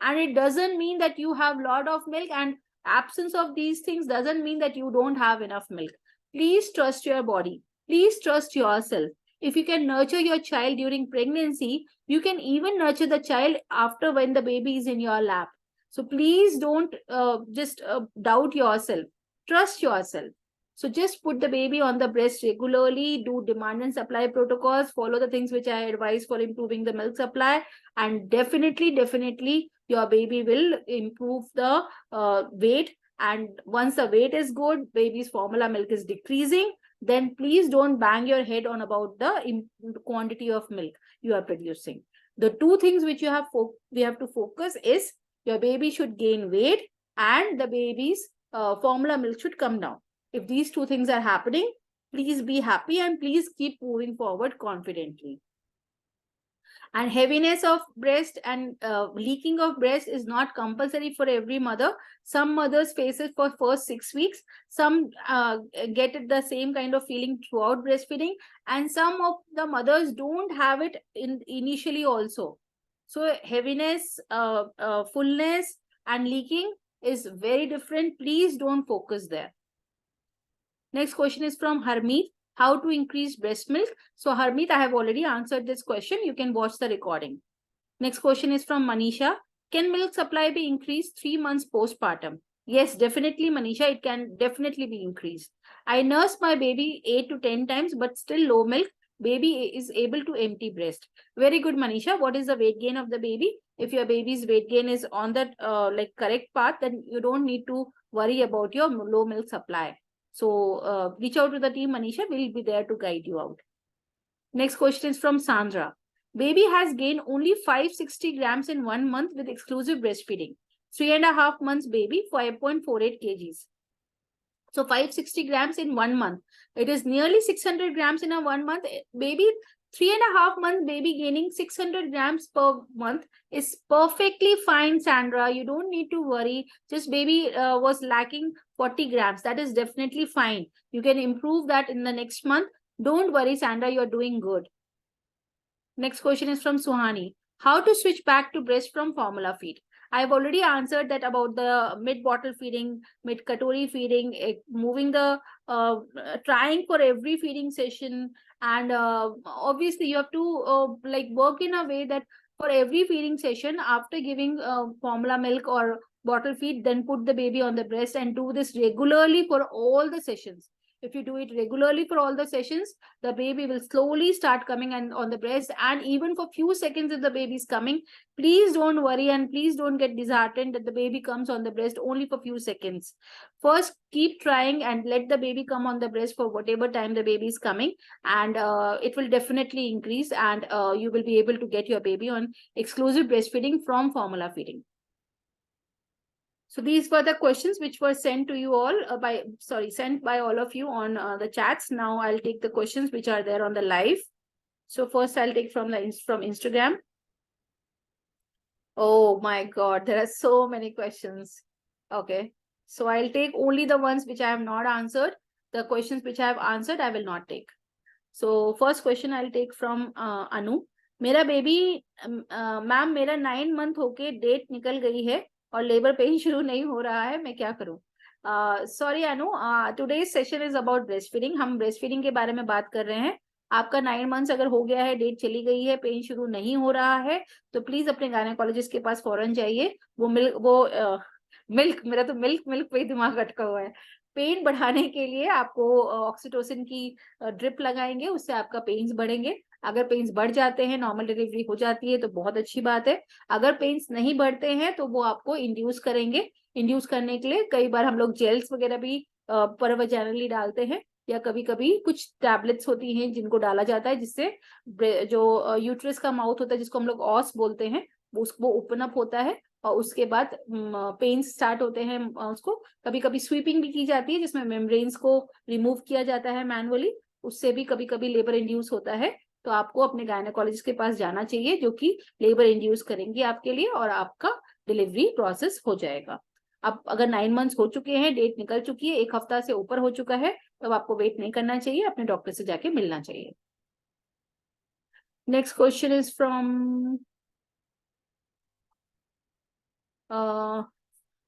And it doesn't mean that you have lot of milk, and absence of these things doesn't mean that you don't have enough milk. Please trust your body. Please trust yourself. If you can nurture your child during pregnancy, you can even nurture the child after when the baby is in your lap. So please don't just doubt yourself. Trust yourself. So just put the baby on the breast regularly, do demand and supply protocols, follow the things which I advise for improving the milk supply, and definitely your baby will improve the weight. And once the weight is good, baby's formula milk is decreasing, then please don't bang your head on about the quantity of milk you are producing. The two things which we have to focus is your baby should gain weight and the baby's formula milk should come down. If these two things are happening, please be happy and please keep moving forward confidently. And heaviness of breast and leaking of breast is not compulsory for every mother. Some mothers face it for first 6 weeks. Some get it the same kind of feeling throughout breastfeeding. And some of the mothers don't have it initially also. So heaviness, fullness and leaking is very different. Please don't focus there. Next question is from Harmeet. How to increase breast milk? So Harmeet, I have already answered this question. You can watch the recording. Next question is from Manisha. Can milk supply be increased 3 months postpartum? Yes, definitely, Manisha. It can definitely be increased. I nursed my baby 8 to 10 times, but still low milk. Baby is able to empty breast. Very good, Manisha. What is the weight gain of the baby? If your baby's weight gain is on that correct path, then you don't need to worry about your low milk supply. So reach out to the team, Manisha. We'll be there to guide you out. Next question is from Sandra. Baby has gained only 560 grams in 1 month with exclusive breastfeeding. 3.5 months baby, 5.48 kgs. So 560 grams in 1 month. It is nearly 600 grams in a 1 month. Baby, 3.5 months baby gaining 600 grams per month is perfectly fine, Sandra. You don't need to worry. Just baby was lacking 40 grams. That is definitely fine. You can improve that in the next month. Don't worry, Sandra. You're doing good. Next question is from Suhani. How to switch back to breast from formula feed? I've already answered that about the mid-bottle feeding, mid-katori feeding, moving the, trying for every feeding session. And obviously you have to work in a way that for every feeding session, after giving formula milk or bottle feed, then put the baby on the breast and do this regularly for all the sessions. If you do it regularly for all the sessions, the baby will slowly start coming and on the breast, and even for few seconds if the baby is coming, please don't worry and please don't get disheartened that the baby comes on the breast only for few seconds. First, keep trying and let the baby come on the breast for whatever time the baby is coming, and it will definitely increase, and you will be able to get your baby on exclusive breastfeeding from formula feeding. So these were the questions which were sent to you all sent by all of you on the chats. Now I'll take the questions which are there on the live. So first I'll take from Instagram. Oh my God, there are so many questions. Okay, so I'll take only the ones which I have not answered. The questions which I have answered, I will not take. So first question I'll take from Anu. मेरा baby ma'am मेरा 9 month होके date निकल गई है और labour pain शुरू नहीं हो रहा है, मैं क्या करूं? Sorry Anu, today's session is about breast feeding. हम ब्रेस्ट फीडिंग के बारे में बात कर रहे हैं. आपका 9 months अगर हो गया है, डेट चली गई है, पेन शुरू नहीं हो रहा है, तो प्लीज अपने गायनेकोलॉजिस्ट के पास फौरन जाइए. वो मिल्क मेरा तो मिल्क पे ही दिमाग अटका हुआ है. पेन बढ़ाने के लिए आपको ऑक्सीटोसिन की ड्रिप लगाएंगे, उससे आपका पेन्स बढ़ेंगे. अगर पेन्स बढ़ जाते हैं, नॉर्मल डिलीवरी हो जाती है, तो बहुत अच्छी बात है. अगर पेन्स नहीं बढ़ते हैं तो वो आपको इंड्यूस करेंगे. इंड्यूस करने के लिए कई बार हम लोग जेल्स वगैरह भी परवैजाइनली डालते हैं, या कभी कभी कुछ टैबलेट्स होती हैं जिनको डाला जाता है, जिससे जो यूट्रस का माउथ होता है, जिसको हम लोग ऑस बोलते हैं, वो ओपन अप होता है और उसके बाद पेन्स स्टार्ट होते हैं. उसको कभी कभी स्वीपिंग भी की जाती है, जिसमें मेम्ब्रेन्स को रिमूव किया जाता है मैनुअली. उससे भी कभी कभी लेबर इंड्यूस होता है. तो आपको अपने गायनेकोलॉजिस्ट के पास जाना चाहिए, जो कि लेबर इंड्यूस करेंगे आपके लिए, और आपका डिलीवरी प्रोसेस हो जाएगा. अब अगर 9 months हो चुके हैं, डेट निकल चुकी है, 1 हफ्ता से ऊपर हो चुका है, तब आपको वेट नहीं करना चाहिए, अपने डॉक्टर से जाके मिलना चाहिए. Next question is from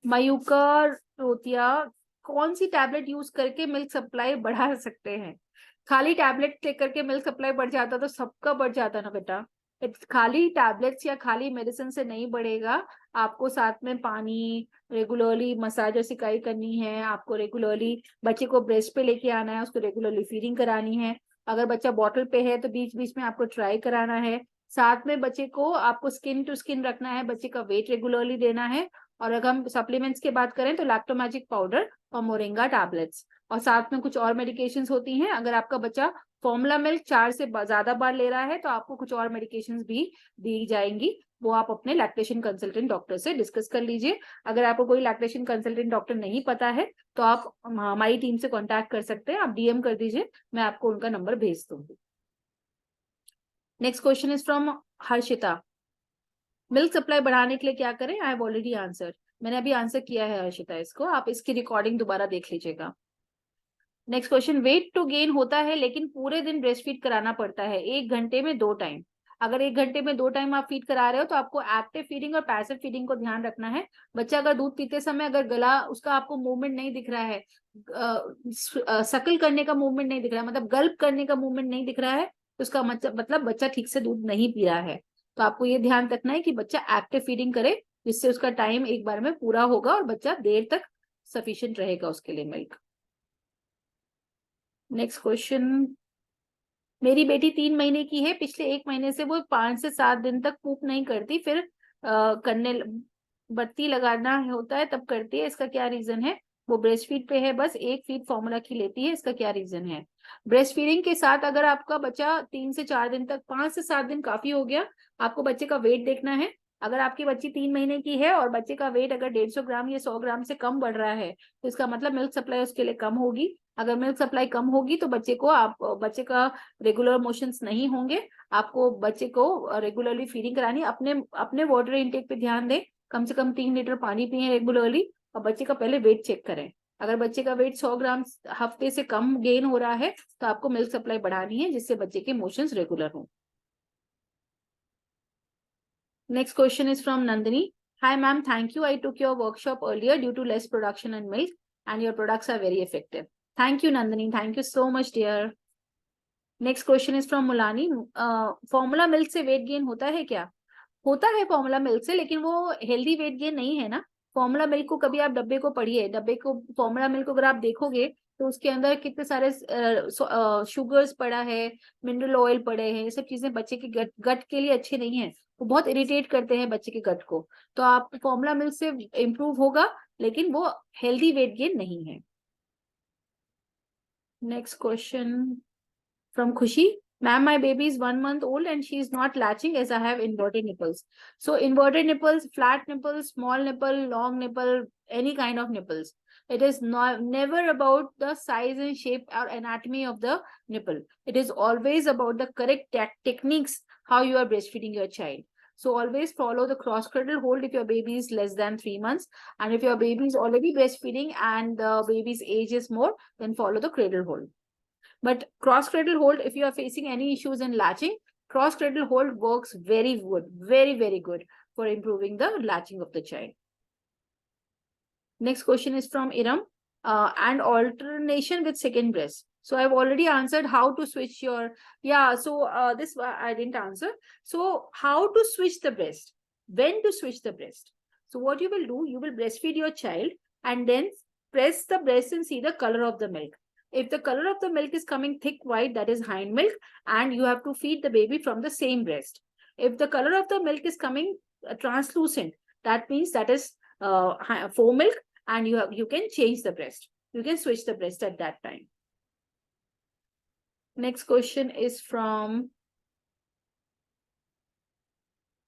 Mayuka Rotia. कौन सी टैबलेट यूज करके मिल्क सप्लाई बढ़ा सकते हैं? खाली टैबलेट लेकर के मिल्क सप्लाई बढ़ जाता तो सबका बढ़ जाता ना बेटा. खाली टैबलेट्स या खाली मेडिसिन से नहीं बढ़ेगा. आपको साथ में पानी, रेगुलरली मसाज और सिकाई करनी है, आपको रेगुलरली बच्चे को ब्रेस्ट पे लेके आना है, उसको रेगुलरली फीडिंग करानी है. अगर बच्चा बॉटल पे है तो बीच बीच में आपको ट्राई कराना है. साथ में बच्चे को आपको स्किन टू स्किन रखना है, बच्चे का वेट रेगुलरली देना है. और अगर हम सप्लीमेंट्स की बात करें तो लैक्टोमैजिक पाउडर और मोरिंगा टैबलेट्स, और साथ में कुछ और मेडिकेशंस होती हैं. अगर आपका बच्चा फॉर्मूला मिल्क 4 से ज्यादा बार ले रहा है तो आपको कुछ और मेडिकेशंस भी दी जाएंगी. वो आप अपने लैक्टेशन कंसल्टेंट डॉक्टर से डिस्कस कर लीजिए. अगर आपको कोई लैक्टेशन कंसल्टेंट डॉक्टर नहीं पता है तो आप हमारी टीम से कॉन्टैक्ट कर सकते हैं. आप डीएम कर दीजिए, मैं आपको उनका नंबर भेज दूंगी. Next question is from Harshita. Milk supply बढ़ाने के लिए क्या करें? I have already answer. मैंने अभी आंसर किया है हर्षिता इसको, आप इसकी रिकॉर्डिंग दोबारा देख लीजिएगा. Next question. Weight to gain होता है लेकिन पूरे दिन ब्रेस्ट फीड कराना पड़ता है, 1 घंटे में 2 टाइम. अगर 1 घंटे में 2 टाइम आप फीड करा रहे हो तो आपको एक्टिव फीडिंग और पैसिव फीडिंग को ध्यान रखना है. बच्चा अगर दूध पीते समय अगर गला उसका आपको मूवमेंट नहीं दिख रहा है, सकल करने का मूवमेंट नहीं दिख रहा है, मतलब गल्प करने का मूवमेंट नहीं दिख रहा है, तो उसका मतलब बच्चा ठीक से दूध नहीं पी रहा है. तो आपको ये ध्यान रखना है कि बच्चा एक्टिव फीडिंग करे, जिससे उसका टाइम एक बार में पूरा होगा और बच्चा देर तक सफिशिएंट रहेगा उसके लिए मिल्क. Next question. मेरी बेटी 3 महीने की है, पिछले 1 महीने से वो 5 से 7 दिन तक पूप नहीं करती, फिर करने बत्ती लगाना होता है तब करती है, इसका क्या रीजन है? वो ब्रेस्ट फीड पे है, बस 1 फीड फॉर्मूला की लेती है, इसका क्या रीजन है? ब्रेस्ट फीडिंग के साथ अगर आपका बच्चा 3 से 4 दिन तक, 5 से 7 दिन काफी हो गया, आपको बच्चे का वेट देखना है. अगर आपकी बच्ची 3 महीने की है और बच्चे का वेट अगर 150 ग्राम या 100 ग्राम से कम बढ़ रहा है, तो इसका मतलब मिल्क सप्लाई उसके लिए कम होगी. अगर मिल्क सप्लाई कम होगी तो बच्चे का रेगुलर मोशंस नहीं होंगे. आपको बच्चे को रेगुलरली फीडिंग करानी. अपने वाटर इनटेक पे ध्यान दें, कम से कम 3 लीटर पानी पिए रेगुलरली, और बच्चे का पहले वेट चेक करें. अगर बच्चे का वेट 100 ग्राम हफ्ते से कम गेन हो रहा है तो आपको मिल्क सप्लाई बढ़ानी है, जिससे बच्चे के मोशंस रेगुलर हों. Next question is from Nandini. Hi ma'am, thank you. I took your workshop earlier due to less production in milk and your products are very effective. Thank you Nandini, thank you so much dear. Next question is from Mulani. Formula milk से weight gain होता है क्या? होता है formula milk से, लेकिन वो healthy weight gain नहीं है ना. फॉर्मूला मिल्क को कभी आप डब्बे को पढ़िए, डब्बे को फॉर्मूला मिल्क को अगर आप देखोगे तो उसके अंदर कितने सारे शुगर्स पड़ा है, मिनरल ऑयल पड़े हैं, ये सब चीजें बच्चे के गट के लिए अच्छे नहीं है, वो बहुत इरिटेट करते हैं बच्चे के गट को। तो आप फॉर्मूला मिल्क से इम्प्रूव होगा, लेकिन वो हेल्दी वेट गेन नहीं है। Next question from Khushi. Ma'am, my baby is 1 month old and she is not latching as I have inverted nipples. So inverted nipples, flat nipples, small nipple, long nipple, any kind of nipples. It is not never about the size and shape or anatomy of the nipple. It is always about the correct techniques how you are breastfeeding your child. So always follow the cross cradle hold if your baby is less than 3 months, and if your baby is already breastfeeding and the baby's age is more, then follow the cradle hold. But cross cradle hold, if you are facing any issues in latching, cross cradle hold works very good, very good for improving the latching of the child. Next question is from Iram. And alternation with second breast. So I've already answered how to switch your, this I didn't answer. So how to switch the breast, when to switch the breast. So what you will do, you will breastfeed your child and then press the breast and see the color of the milk. If the color of the milk is coming thick white, that is hind milk, and you have to feed the baby from the same breast. If the color of the milk is coming translucent, that means that is fore milk, and you can change the breast. You can switch the breast at that time. Next question is from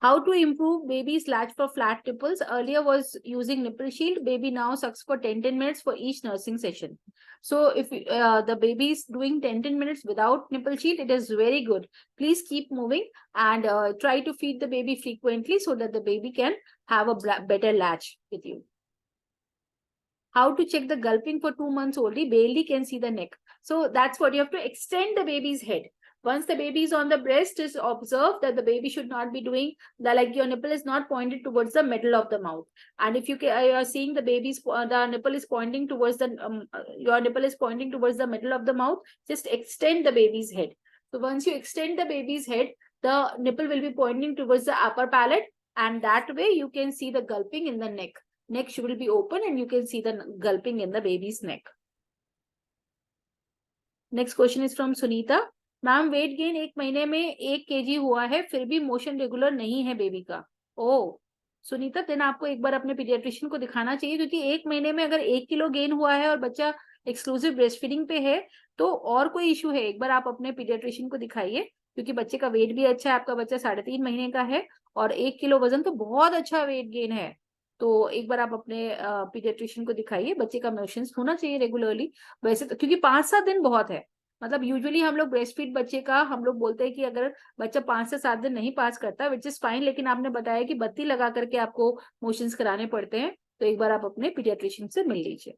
how to improve baby's latch for flat nipples. Earlier was using nipple shield. Baby now sucks for 10 minutes for each nursing session. So if the baby is doing 10 minutes without nipple shield, it is very good. Please keep moving and try to feed the baby frequently so that the baby can have a better latch with you. How to check the gulping for 2 months only, barely can see the neck. So that's what you have to extend the baby's head. Once the baby is on the breast, just observe that the baby should not be doing the, like your nipple is not pointed towards the middle of the mouth. And if you are seeing the baby's, the nipple is pointing towards the, your nipple is pointing towards the middle of the mouth, just extend the baby's head. So once you extend the baby's head, the nipple will be pointing towards the upper palate, and that way you can see the gulping in the neck. Neck will be open and you can see the gulping in the baby's neck. Next question is from Sunita. Ma'am weight gain 1 महीने में 1 kg हुआ है, फिर भी motion regular नहीं है baby का. ओ Sunita, then आपको एक बार अपने पीडियाट्रिशियन को दिखाना चाहिए, क्योंकि 1 महीने में अगर 1 किलो गेन हुआ है और बच्चा एक्सक्लूसिव ब्रेस्ट फीडिंग पे है तो और कोई इशू है. एक बार आप अपने पीडियाट्रिशियन को दिखाइए, क्योंकि बच्चे का वेट भी अच्छा है. आपका बच्चा 3.5 महीने का है और 1 किलो वजन तो बहुत अच्छा वेट गेन है. तो एक बार आप अपने पीडियाट्रिशियन को दिखाइए. बच्चे का मोशंस होना चाहिए रेगुलरली. वैसे तो क्योंकि 5-7 दिन बहुत है, मतलब यूजुअली हम लोग ब्रेस्ट फीड बच्चे का हम लोग बोलते हैं कि अगर बच्चा 5 से 7 दिन नहीं पास करता, विच इज फाइन, लेकिन आपने बताया कि बत्ती लगा करके आपको मोशंस कराने पड़ते हैं, तो एक बार आप अपने पीडियाट्रिशियन से मिल लीजिए.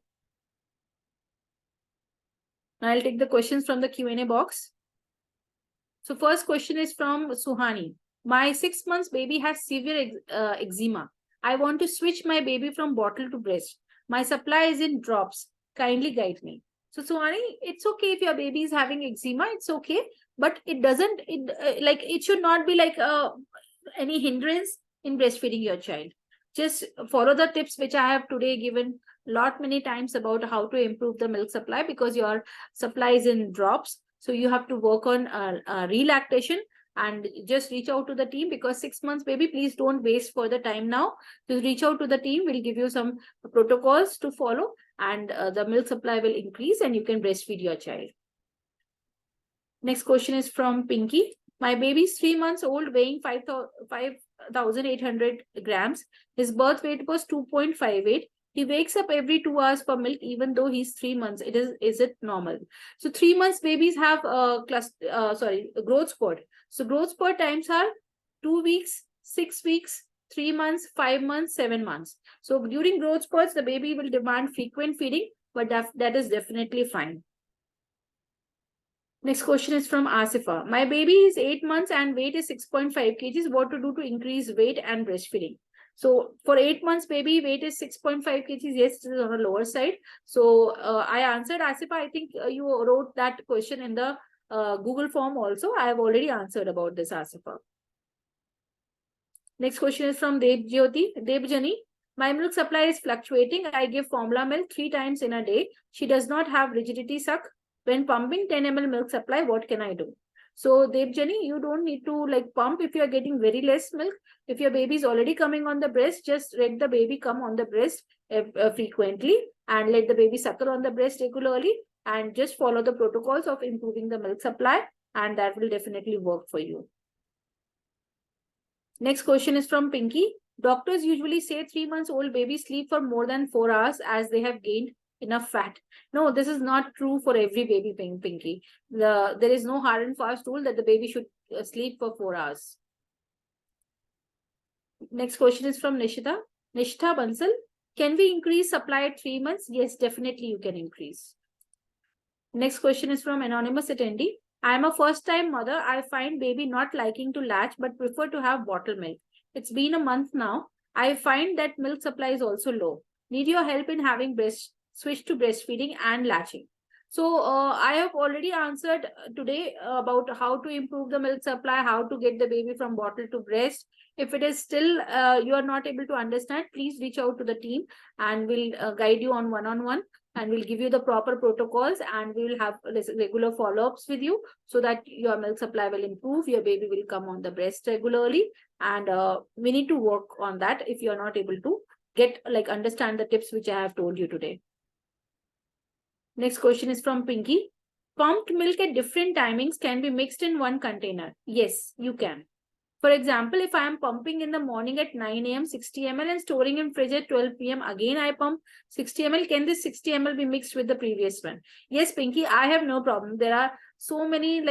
I'll take the questions from the Q&A box. So first question is from Suhani. My 6 months baby has severe eczema. I want to switch my baby from bottle to breast. My supply is in drops. Kindly guide me. So Suhani, it's okay if your baby is having eczema. It's okay, but it doesn't. It should not be like any hindrance in breastfeeding your child. Just follow the tips which I have today given many times about how to improve the milk supply, because your supply is in drops. So you have to work on relactation and just reach out to the team, because 6 months baby, please don't waste further time now. Just reach out to the team. We'll give you some protocols to follow, and the milk supply will increase and you can breastfeed your child. Next question is from Pinky. My baby is 3 months old, weighing 5,800 grams. His birth weight was 2.58. He wakes up every 2 hours for milk, even though he's 3 months. Is it normal? So 3 months babies have growth spurt. So growth spurt times are 2 weeks, 6 weeks, 3 months, 5 months, 7 months. So during growth spurts, the baby will demand frequent feeding, but that is definitely fine. Next question is from Asifa. My baby is 8 months and weight is 6.5 kgs. What to do to increase weight and breastfeeding? So for 8 months baby, weight is 6.5 kgs. Yes, it is on the lower side. So I answered, Asifa. I think you wrote that question in the Google form also. I have already answered about this, Asifa. Next question is from Devjani. My milk supply is fluctuating. I give formula milk 3 times in a day. She does not have rigidity suck. When pumping 10 ml milk supply, what can I do? So Devjani, you don't need to like pump if you're getting very less milk. If your baby is already coming on the breast, just let the baby come on the breast frequently and let the baby suckle on the breast regularly and just follow the protocols of improving the milk supply, and that will definitely work for you. Next question is from Pinky. Doctors usually say 3 months old babies sleep for more than 4 hours as they have gained enough fat. No, this is not true for every baby, Pinky. There is no hard and fast rule that the baby should sleep for 4 hours. Next question is from Nishita. Nishita Bansal. Can we increase supply at 3 months? Yes, definitely you can increase. Next question is from anonymous attendee. I am a first-time mother. I find baby not liking to latch but prefer to have bottle milk. It's been a month now. I find that milk supply is also low. Need your help in having switch to breastfeeding and latching. So I have already answered today about how to improve the milk supply, how to get the baby from bottle to breast. If it is still you are not able to understand, please reach out to the team and we'll guide you on one-on-one. And we'll give you the proper protocols and we will have regular follow-ups with you so that your milk supply will improve, your baby will come on the breast regularly, and we need to work on that if you're not able to understand the tips which I have told you today. Next question is from Pinky. Pumped milk at different timings can be mixed in one container. Yes, you can. For example, if I am pumping in the morning at 9 a.m. 60 ml and storing in fridge at 12 p.m. again I pump 60 ml. Can this 60 ml be mixed with the previous one? Yes, Pinky, I have no problem. There are so many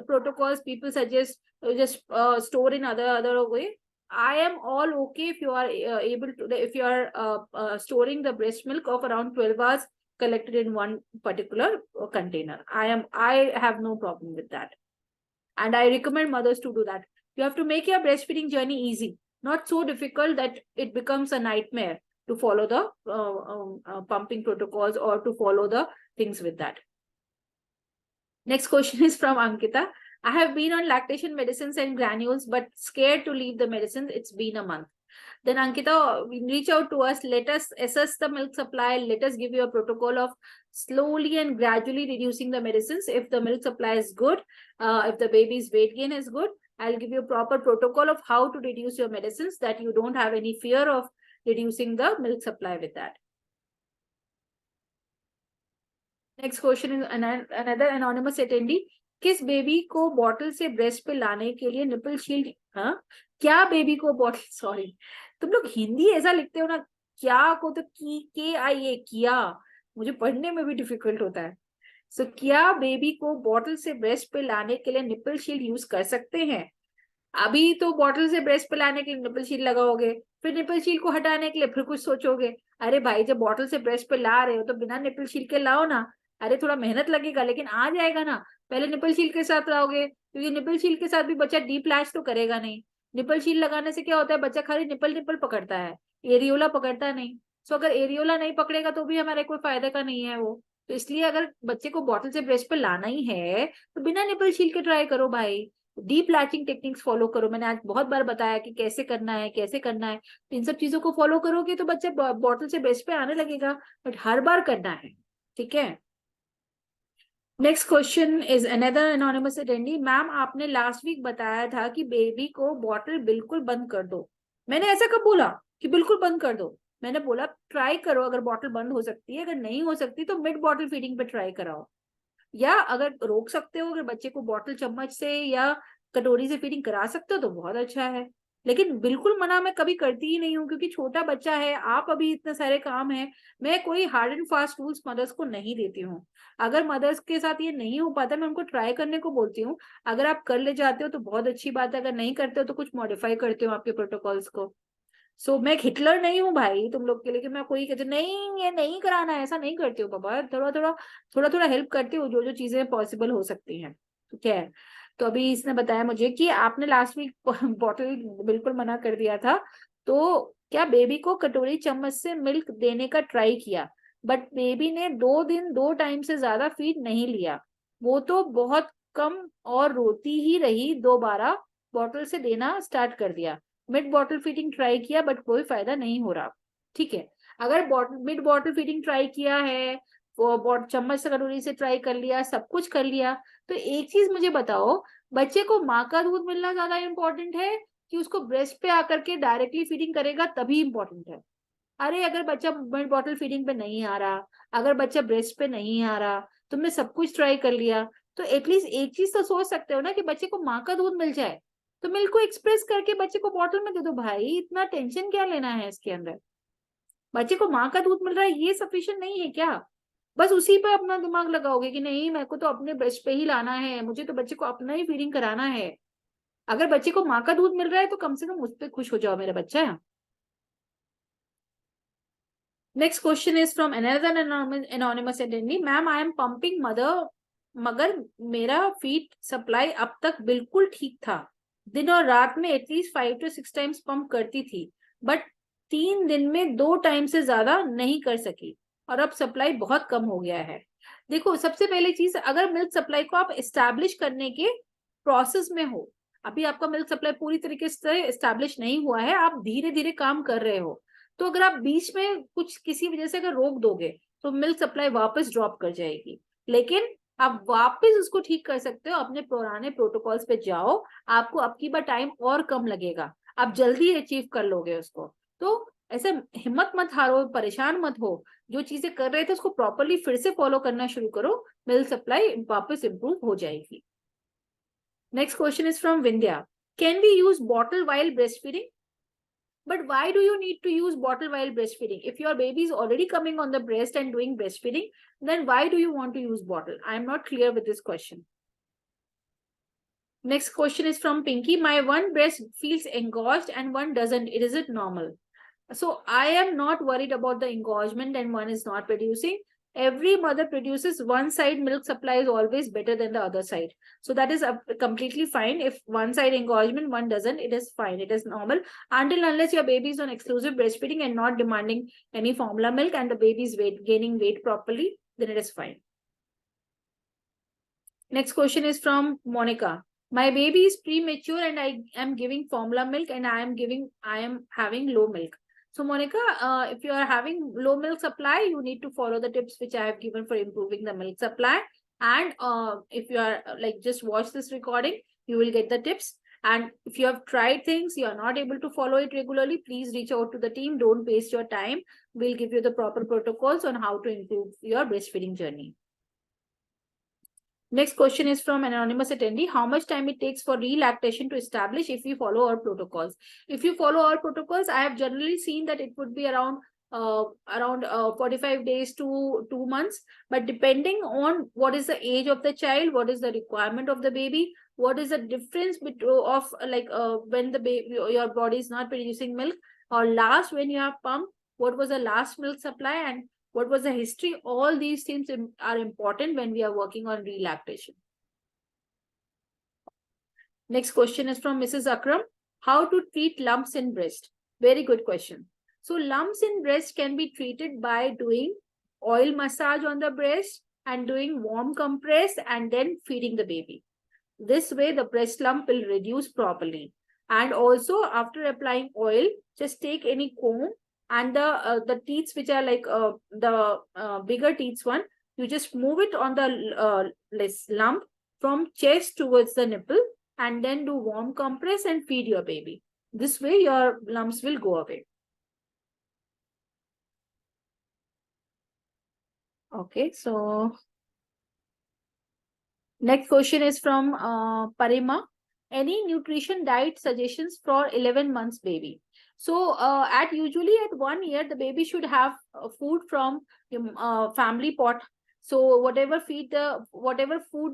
protocols people suggest just store in other way. I am all okay if you are able to, if you are storing the breast milk of around 12 hours collected in one particular container. I have no problem with that. And I recommend mothers to do that. You have to make your breastfeeding journey easy, not so difficult that it becomes a nightmare to follow the pumping protocols or to follow the things with that. Next question is from Ankita. I have been on lactation medicines and granules, but scared to leave the medicines. It's been a month. Then Ankita, reach out to us. Let us assess the milk supply. Let us give you a protocol of slowly and gradually reducing the medicines. If the milk supply is good, if the baby's weight gain is good, I'll give you a proper protocol of how to reduce your medicines that you don't have any fear of reducing the milk supply with that. Next question is another anonymous attendee. किस baby को bottle से breast पे लाने के लिए nipple shield, हाँ क्या baby को बॉटल, सॉरी तुम लोग हिंदी ऐसा लिखते हो ना, क्या को तो के आई ए किया, मुझे पढ़ने में भी डिफिकल्ट होता है. सो क्या बेबी को बॉटल से ब्रेस्ट पे लाने के लिए निपल शील्ड यूज कर सकते हैं? अभी तो बॉटल से ब्रेस्ट पे लाने के लिए निपल शील्ड लगाओगे, फिर निपल शील्ड को हटाने के लिए फिर कुछ सोचोगे. अरे भाई, जब बॉटल से ब्रेस्ट पे ला रहे हो तो बिना निपल शील्ड के लाओ ना. अरे थोड़ा मेहनत लगेगा लेकिन आ जाएगा ना. पहले निपल शील्ड के साथ लाओगे, क्योंकि निपल शील्ड के साथ भी बच्चा डीप लैच तो करेगा नहीं. निपल शील्ड लगाने से क्या होता है, बच्चा खाली निपल पकड़ता है, एरियोला पकड़ता नहीं. सो अगर एरियोला नहीं पकड़ेगा तो भी हमारे कोई फायदे का नहीं है वो. तो इसलिए अगर बच्चे को बॉटल से ब्रेस्ट पे लाना ही है तो बिना निपल शील्ड के ट्राई करो भाई. डीप लैचिंग टेक्निक्स फॉलो करो. मैंने आज बहुत बार बताया कि कैसे करना है, कैसे करना है. तो इन सब चीजों को फॉलो करोगे तो बच्चा बॉटल से ब्रेस्ट पे आने लगेगा, बट हर बार करना है. ठीक है. Next question is another anonymous attendee. Ma'am, आपने लास्ट वीक बताया था कि बेबी को बॉटल बिल्कुल बंद कर दो. मैंने ऐसा कब बोला कि बिल्कुल बंद कर दो? मैंने बोला ट्राई करो, अगर बॉटल बंद हो सकती है, अगर नहीं हो सकती तो मिड बॉटल फीडिंग पे ट्राई कराओ. या अगर रोक सकते हो, अगर बच्चे को बॉटल चम्मच से या कटोरी से फीडिंग करा सकते हो तो बहुत अच्छा है. लेकिन बिल्कुल मना मैं कभी करती ही नहीं हूँ, क्योंकि छोटा बच्चा है, आप अभी इतने सारे काम है. मैं कोई hard and fast rules mothers को नहीं देती हूँ. अगर मदर्स के साथ ये नहीं हो पाता मैं उनको ट्राई करने को बोलती हूँ. अगर आप कर ले जाते हो तो बहुत अच्छी बात है, अगर नहीं करते हो तो कुछ मॉडिफाई करते हो आपके प्रोटोकॉल्स को. सो मैं हिटलर नहीं हूँ भाई तुम लोग के लिए कि मैं कोई कहते नहीं ये नहीं कराना है, ऐसा नहीं करती हूँ बाबा. थोड़ा हेल्प करती हूँ जो जो चीजें पॉसिबल हो सकती हैं. ठीक है. तो अभी इसने बताया मुझे कि आपने लास्ट वीक बॉटल बिल्कुल मना कर दिया था, तो क्या बेबी को कटोरी चम्मच से मिल्क देने का ट्राई किया, बट बेबी ने 2 दिन 2 टाइम से ज्यादा फीड नहीं लिया, वो तो बहुत कम और रोती ही रही, दोबारा बॉटल से देना स्टार्ट कर दिया. मिड बॉटल फीडिंग ट्राई किया बट कोई फायदा नहीं हो रहा. ठीक है। अगर मिड बॉटल फीडिंग ट्राई किया है, चम्मच से कटोरी से ट्राई कर लिया, सब कुछ कर लिया, तो एक चीज मुझे बताओ, बच्चे को माँ का दूध मिलना ज्यादा इंपॉर्टेंट है कि उसको ब्रेस्ट पे आकर के डायरेक्टली फीडिंग करेगा तभी इंपॉर्टेंट है? अरे अगर बच्चा मिड बॉटल फीडिंग पे नहीं आ रहा, अगर बच्चा ब्रेस्ट पे नहीं आ रहा, तुमने सब कुछ ट्राई कर लिया, तो एटलीस्ट एक चीज तो सोच सकते हो ना कि बच्चे को माँ का दूध मिल जाए, तो मिल्क को एक्सप्रेस करके बच्चे को बॉटल में दे दो भाई, इतना टेंशन क्या लेना है इसके अंदर? बच्चे को माँ का दूध मिल रहा है ये सफिशिएंट नहीं है क्या? बस उसी पे अपना दिमाग लगाओगे कि नहीं मेरे को तो अपने ब्रेस्ट पे ही लाना है, मुझे तो बच्चे को अपना ही फीडिंग कराना है। अगर बच्चे को माँ का दूध मिल रहा है तो कम से कम उस पर खुश हो जाओ मेरा बच्चा। Next question is from another anonymous attendee. Ma'am I am pumping mother, मगर मेरा फीड सप्लाई अब तक बिल्कुल ठीक था, दिन और रात में एटलीस्ट 5 to 6 टाइम्स पंप करती थी, बट 3 दिन में 2 टाइम से ज्यादा नहीं कर सकी और अब सप्लाई बहुत कम हो गया है। देखो सबसे पहले चीज, अगर मिल्क सप्लाई को आप एस्टैब्लिश करने के प्रोसेस में हो, अभी आपका मिल्क सप्लाई पूरी तरीके से एस्टैब्लिश नहीं हुआ है, आप धीरे धीरे काम कर रहे हो, तो अगर आप बीच में कुछ किसी वजह से अगर रोक दोगे तो मिल्क सप्लाई वापस ड्रॉप कर जाएगी। लेकिन आप वापस उसको ठीक कर सकते हो, अपने पुराने प्रोटोकॉल्स पे जाओ, आपको अब की बार टाइम और कम लगेगा, आप जल्दी अचीव कर लोगे उसको। तो ऐसे हिम्मत मत हारो, परेशान मत हो, जो चीजें कर रहे थे उसको प्रॉपरली फिर से फॉलो करना शुरू करो, मिल्क सप्लाई वापस इंप्रूव हो जाएगी। Next question is from Vindhya. Can we use bottle while breast feeding? But why do you need to use bottle while breastfeeding? If your baby is already coming on the breast and doing breastfeeding, then why do you want to use bottle? I am not clear with this question. Next question is from Pinky. My one breast feels engorged and one doesn't. Is it normal? So I am not worried about the engorgement and one is not producing. Every mother produces one side milk supply is always better than the other side. So that is completely fine. If one side engorgement, one doesn't, it is fine. It is normal until unless your baby is on exclusive breastfeeding and not demanding any formula milk and the baby is gaining weight properly, then it is fine. Next question is from Monica. My baby is premature and I am giving formula milk and I am having low milk. So Monica, if you are having low milk supply, you need to follow the tips which I have given for improving the milk supply. And if you are just watch this recording, you will get the tips. And if you have tried things, you are not able to follow it regularly, please reach out to the team. Don't waste your time. We'll give you the proper protocols on how to improve your breastfeeding journey. Next question is from an anonymous attendee. How much time it takes for relactation to establish if we follow our protocols? If you follow our protocols, I have generally seen that it would be around 45 days to 2 months. But depending on what is the age of the child, what is the requirement of the baby, what is the difference of when the baby, your body is not producing milk, or last when you have pumped, what was the last milk supply, and what was the history? All these things are important when we are working on relactation. Next question is from Mrs. Akram. How to treat lumps in breast? Very good question. So lumps in breast can be treated by doing oil massage on the breast and doing warm compress and then feeding the baby. This way the breast lump will reduce properly. And also after applying oil, just take any comb and the teats which are the bigger teats one, you just move it on the lump from chest towards the nipple and then do warm compress and feed your baby. This way your lumps will go away. Okay, so next question is from Parima. Any nutrition diet suggestions for 11 months baby? So usually at 1 year, the baby should have food from family pot. So whatever food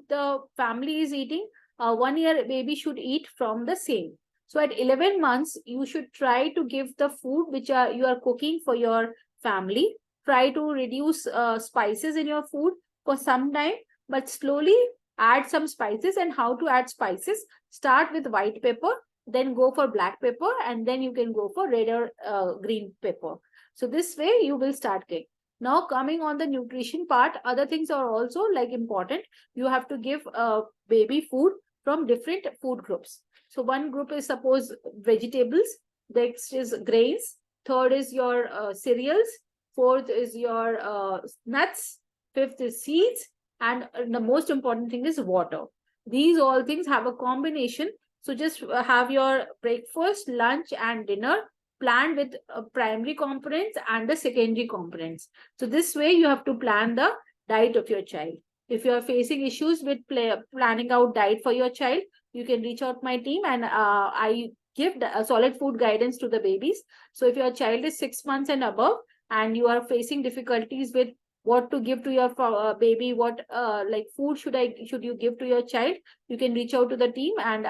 the family is eating, 1 year baby should eat from the same. So at 11 months, you should try to give the food which you are cooking for your family. Try to reduce spices in your food for some time, but slowly add some spices. And how to add spices? Start with white pepper, then go for black pepper, and then you can go for red or green pepper. So this way you will start getting. Now coming on the nutrition part, other things are also important. You have to give baby food from different food groups. So one group is suppose vegetables, next is grains, third is your cereals, fourth is your nuts, fifth is seeds, and the most important thing is water. These all things have a combination. So just have your breakfast, lunch, and dinner planned with primary components and the secondary components. So this way you have to plan the diet of your child. If you are facing issues with planning out diet for your child, you can reach out my team, and I give solid food guidance to the babies. So if your child is 6 months and above and you are facing difficulties with what to give to your baby, what like food should you give to your child, you can reach out to the team, and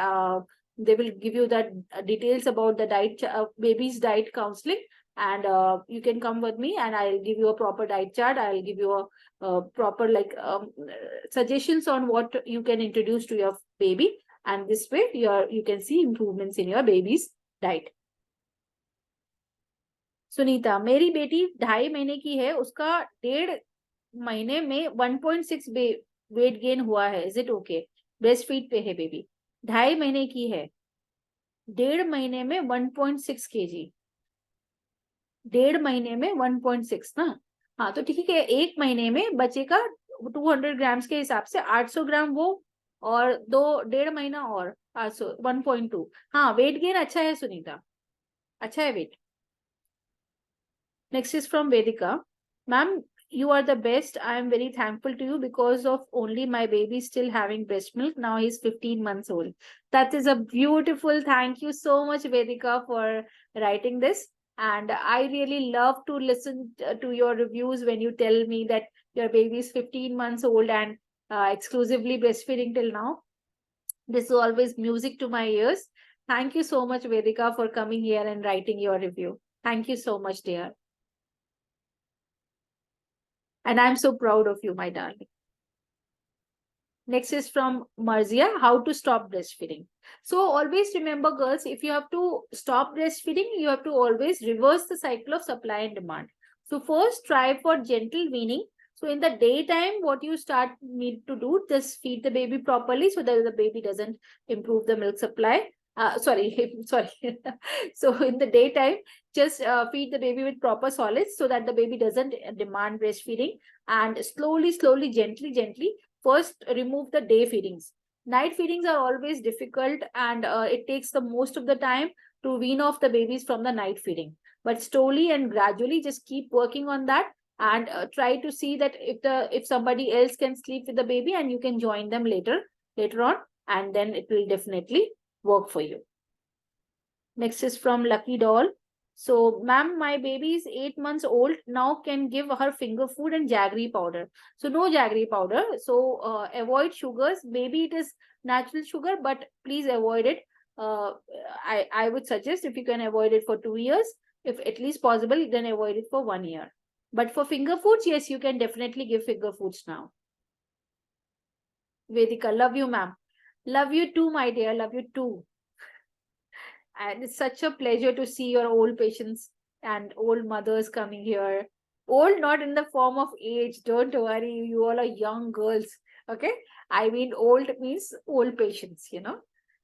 they will give you that details about the diet, baby's diet counseling, and you can come with me and I'll give you a proper diet chart. I'll give you a proper suggestions on what you can introduce to your baby, and this way you can see improvements in your baby's diet. Sunita, मेरी बेटी 2.5 महीने की है, उसका 1.5 महीने में 1.6 weight gain हुआ है, is it okay? Breast feed पे है बेबी, 2.5 महीने की है, 1.5 महीने में 1.6 kg, 1.5 महीने में 1.6 ना? हाँ तो ठीक है, 1 महीने में बच्चे का 200 ग्राम्स के हिसाब से 800 ग्राम वो, और 1.5 महीना और 800, 1.2. हाँ वेट गेन अच्छा है सुनीता, अच्छा है wait. Next is from Vedika. Ma'am, you are the best. I am very thankful to you because of only my baby still having breast milk. Now he's 15 months old. That is a beautiful. Thank you so much, Vedika, for writing this. And I really love to listen to your reviews when you tell me that your baby is 15 months old and exclusively breastfeeding till now. This is always music to my ears. Thank you so much, Vedika, for coming here and writing your review. Thank you so much, dear. And I'm so proud of you, my darling. Next is from Marzia, how to stop breastfeeding. So always remember, girls, if you have to stop breastfeeding, you have to always reverse the cycle of supply and demand. So first, try for gentle weaning. So in the daytime, what you need to do, just feed the baby properly so that the baby doesn't improve the milk supply. Sorry. So in the daytime, just feed the baby with proper solids so that the baby doesn't demand breastfeeding, and slowly, gently, first remove the day feedings. Night feedings are always difficult, and it takes the most of the time to wean off the babies from the night feeding. But slowly and gradually, just keep working on that, and try to see that if somebody else can sleep with the baby, and you can join them later on, and then it will definitely work for you. Next is from Lucky Doll. So, ma'am, my baby is 8 months old. Now can give her finger food and jaggery powder. So, no jaggery powder. So, avoid sugars. Maybe it is natural sugar, but please avoid it. I would suggest if you can avoid it for 2 years, if at least possible, then avoid it for 1 year. But for finger foods, yes, you can definitely give finger foods now. Vedika, love you, ma'am. Love you too, my dear. Love you too. And it's such a pleasure to see your old patients and old mothers coming here. Old, not in the form of age. Don't worry. You all are young girls. Okay. I mean, old means old patients, you know.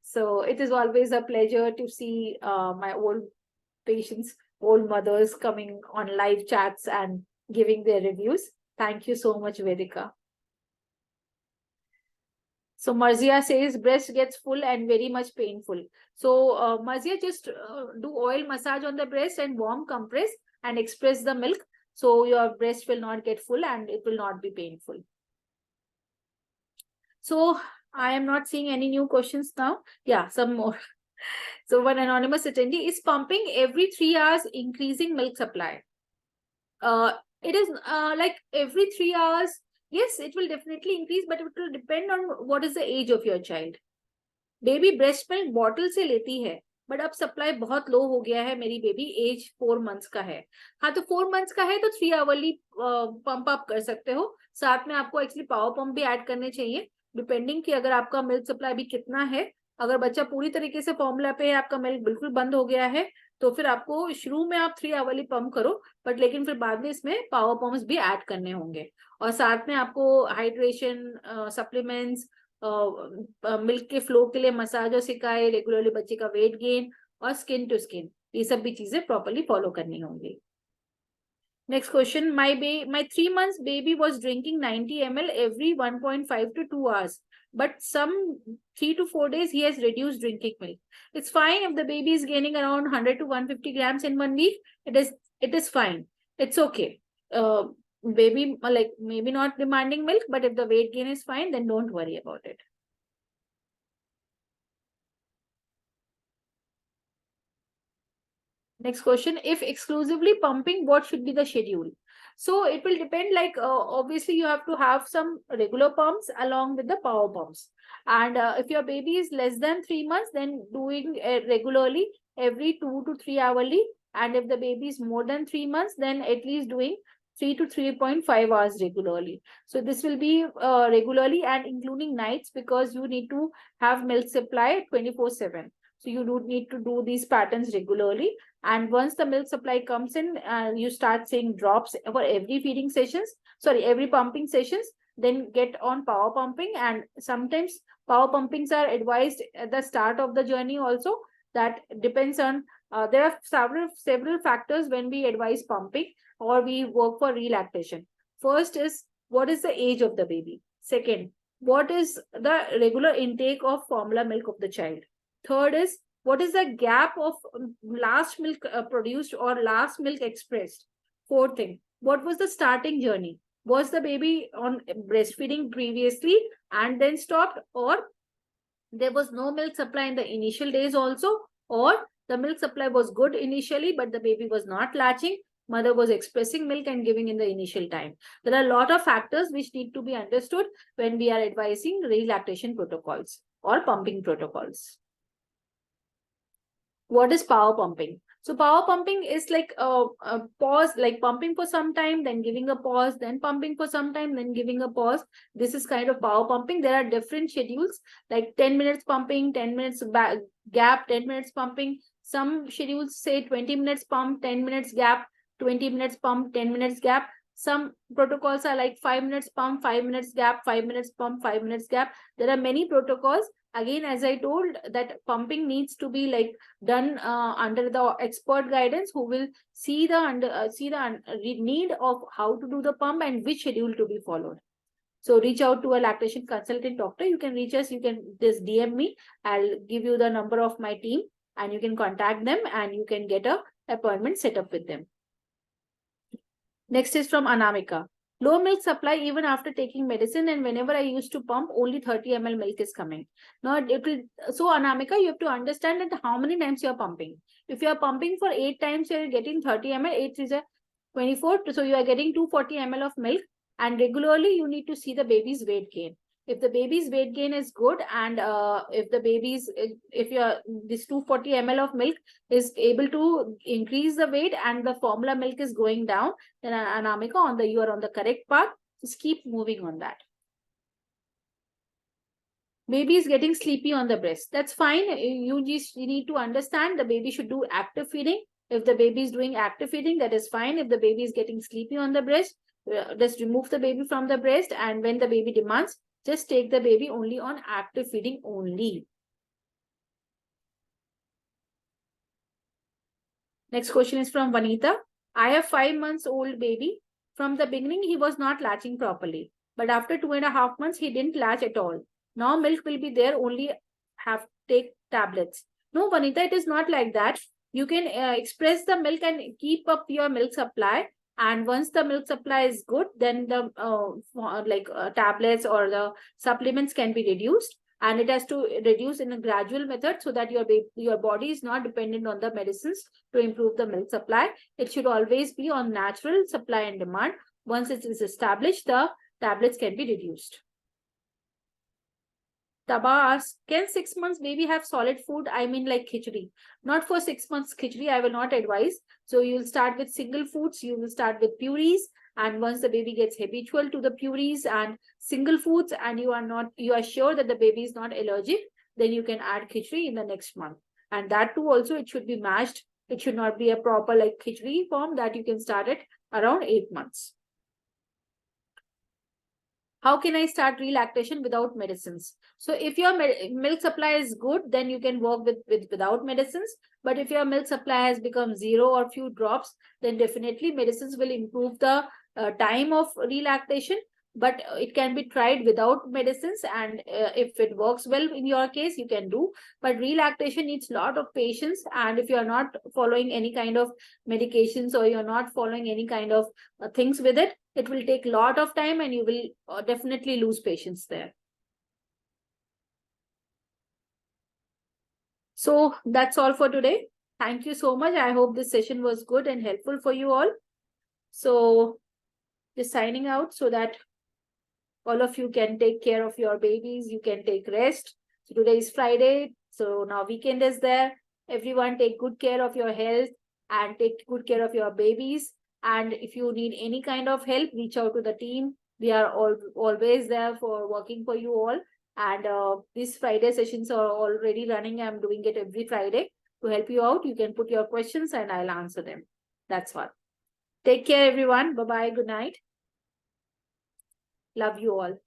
So it is always a pleasure to see my old patients, old mothers coming on live chats and giving their reviews. Thank you so much, Vedika. So Marzia says breast gets full and very much painful. So Marzia, just do oil massage on the breast and warm compress and express the milk. So your breast will not get full and it will not be painful. So I am not seeing any new questions now. Yeah, some more. So one anonymous attendee, is pumping every 3 hours increasing milk supply? It is like every 3 hours. Yes, it will definitely increase, but it will depend on what is the age of your child. Baby breast milk bottle से लेती है, but अब supply बहुत low हो गया है. मेरी baby age 4 months का है. हाँ तो 4 months का है तो 3 hourly pump up कर सकते हो. साथ में आपको actually power pump भी add करने चाहिए, depending कि अगर आपका milk supply भी कितना है. अगर बच्चा पूरी तरीके से फॉर्मूला पे है, आपका मिल्क बिल्कुल बंद हो गया है, तो फिर आपको शुरू में आप 3 hourly पंप करो, बट लेकिन फिर बाद में इसमें पावर पंप्स भी ऐड करने होंगे. और साथ में आपको हाइड्रेशन सप्लीमेंट्स, मिल्क के फ्लो के लिए मसाज और सिकाई, रेगुलरली बच्चे का वेट गेन और स्किन टू स्किन, ये सब भी चीजें properly follow करनी होंगी. Next question. My 3 months baby was drinking 90 ml every 1.5 to 2 hours. But some 3 to 4 days he has reduced drinking milk. It's fine if the baby is gaining around 100 to 150 grams in 1 week. It is fine. It's okay. Baby like maybe not demanding milk, but if the weight gain is fine, then don't worry about it. Next question. If exclusively pumping, what should be the schedule? So it will depend, like obviously you have to have some regular pumps along with the power pumps. And if your baby is less than 3 months, then doing regularly every 2 to 3 hourly. And if the baby is more than 3 months, then at least doing 3 to 3.5 hours regularly. So this will be regularly and including nights, because you need to have milk supply 24/7. So you do need to do these patterns regularly. And once the milk supply comes in, you start seeing drops for every feeding sessions, every pumping sessions, then get on power pumping. And sometimes power pumpings are advised at the start of the journey also. That depends on, there are several factors when we advise pumping or we work for relactation. First is, what is the age of the baby? Second, what is the regular intake of formula milk of the child? Third is, what is the gap of last milk produced or last milk expressed? Fourth thing, what was the starting journey? Was the baby on breastfeeding previously and then stopped, or there was no milk supply in the initial days also, or the milk supply was good initially, but the baby was not latching, mother was expressing milk and giving in the initial time. There are a lot of factors which need to be understood when we are advising relactation protocols or pumping protocols. What is power pumping? So power pumping is like a pause, like pumping for some time, then giving a pause, then pumping for some time, then giving a pause. This is kind of power pumping. There are different schedules, like 10 minutes pumping, 10 minutes gap, 10 minutes pumping. Some schedules say 20 minutes pump, 10 minutes gap, 20 minutes pump, 10 minutes gap. Some protocols are like 5 minutes pump, 5 minutes gap, 5 minutes pump, 5 minutes gap. There are many protocols. Again, as I told, that pumping needs to be like done under the expert guidance, who will see the need of how to do the pump and which schedule to be followed. So reach out to a lactation consultant doctor. You can reach us. You can just DM me. I'll give you the number of my team, and you can contact them and you can get a appointment set up with them. Next is from Anamika. Low milk supply even after taking medicine, and whenever I used to pump, only 30 ml milk is coming. Now, so Anamika, you have to understand that how many times you are pumping. If you are pumping for 8 times, you are getting 30 ml. 8 is a 24. So you are getting 240 ml of milk, and regularly you need to see the baby's weight gain. If the baby's weight gain is good, and if this 240 ml of milk is able to increase the weight and the formula milk is going down, then Anamika, you are on the correct path. Just keep moving on that. Baby is getting sleepy on the breast. That's fine. You need to understand the baby should do active feeding. If the baby is doing active feeding, that is fine. If the baby is getting sleepy on the breast, just remove the baby from the breast. And when the baby demands, just take the baby only on active feeding only. Next question is from Vanita. I have 5 months old baby. From the beginning, he was not latching properly. But after 2.5 months, he didn't latch at all. Now milk will be there, only have take tablets. No, Vanita, it is not like that. You can express the milk and keep up your milk supply. And once the milk supply is good, then the tablets or the supplements can be reduced. And it has to reduce in a gradual method, so that your body is not dependent on the medicines to improve the milk supply. It should always be on natural supply and demand. Once it is established, the tablets can be reduced. Taba asks, can 6 months baby have solid food? I mean like khichdi. Not for 6 months khichdi, I will not advise. So you will start with single foods. You will start with purees. And once the baby gets habitual to the purees and single foods, and you are sure that the baby is not allergic, then you can add khichdi in the next month. And that too also, it should be mashed. It should not be a proper like khichdi form, that you can start it around 8 months. How can I start relactation without medicines? So if your milk supply is good, then you can work without medicines. But if your milk supply has become zero or few drops, then definitely medicines will improve the time of relactation. But it can be tried without medicines, and if it works well in your case, you can do. But relactation needs a lot of patience, and if you are not following any kind of medications, or you're not following any kind of things with it, it will take a lot of time, and you will definitely lose patience there. So that's all for today. Thank you so much. I hope this session was good and helpful for you all. So just signing out so that all of you can take care of your babies. You can take rest. So today is Friday. So now weekend is there. Everyone take good care of your health and take good care of your babies. And if you need any kind of help, reach out to the team. We are always there for working for you all. And these Friday sessions are already running. I'm doing it every Friday to help you out. You can put your questions and I'll answer them. That's all. Take care, everyone. Bye-bye. Good night. Love you all.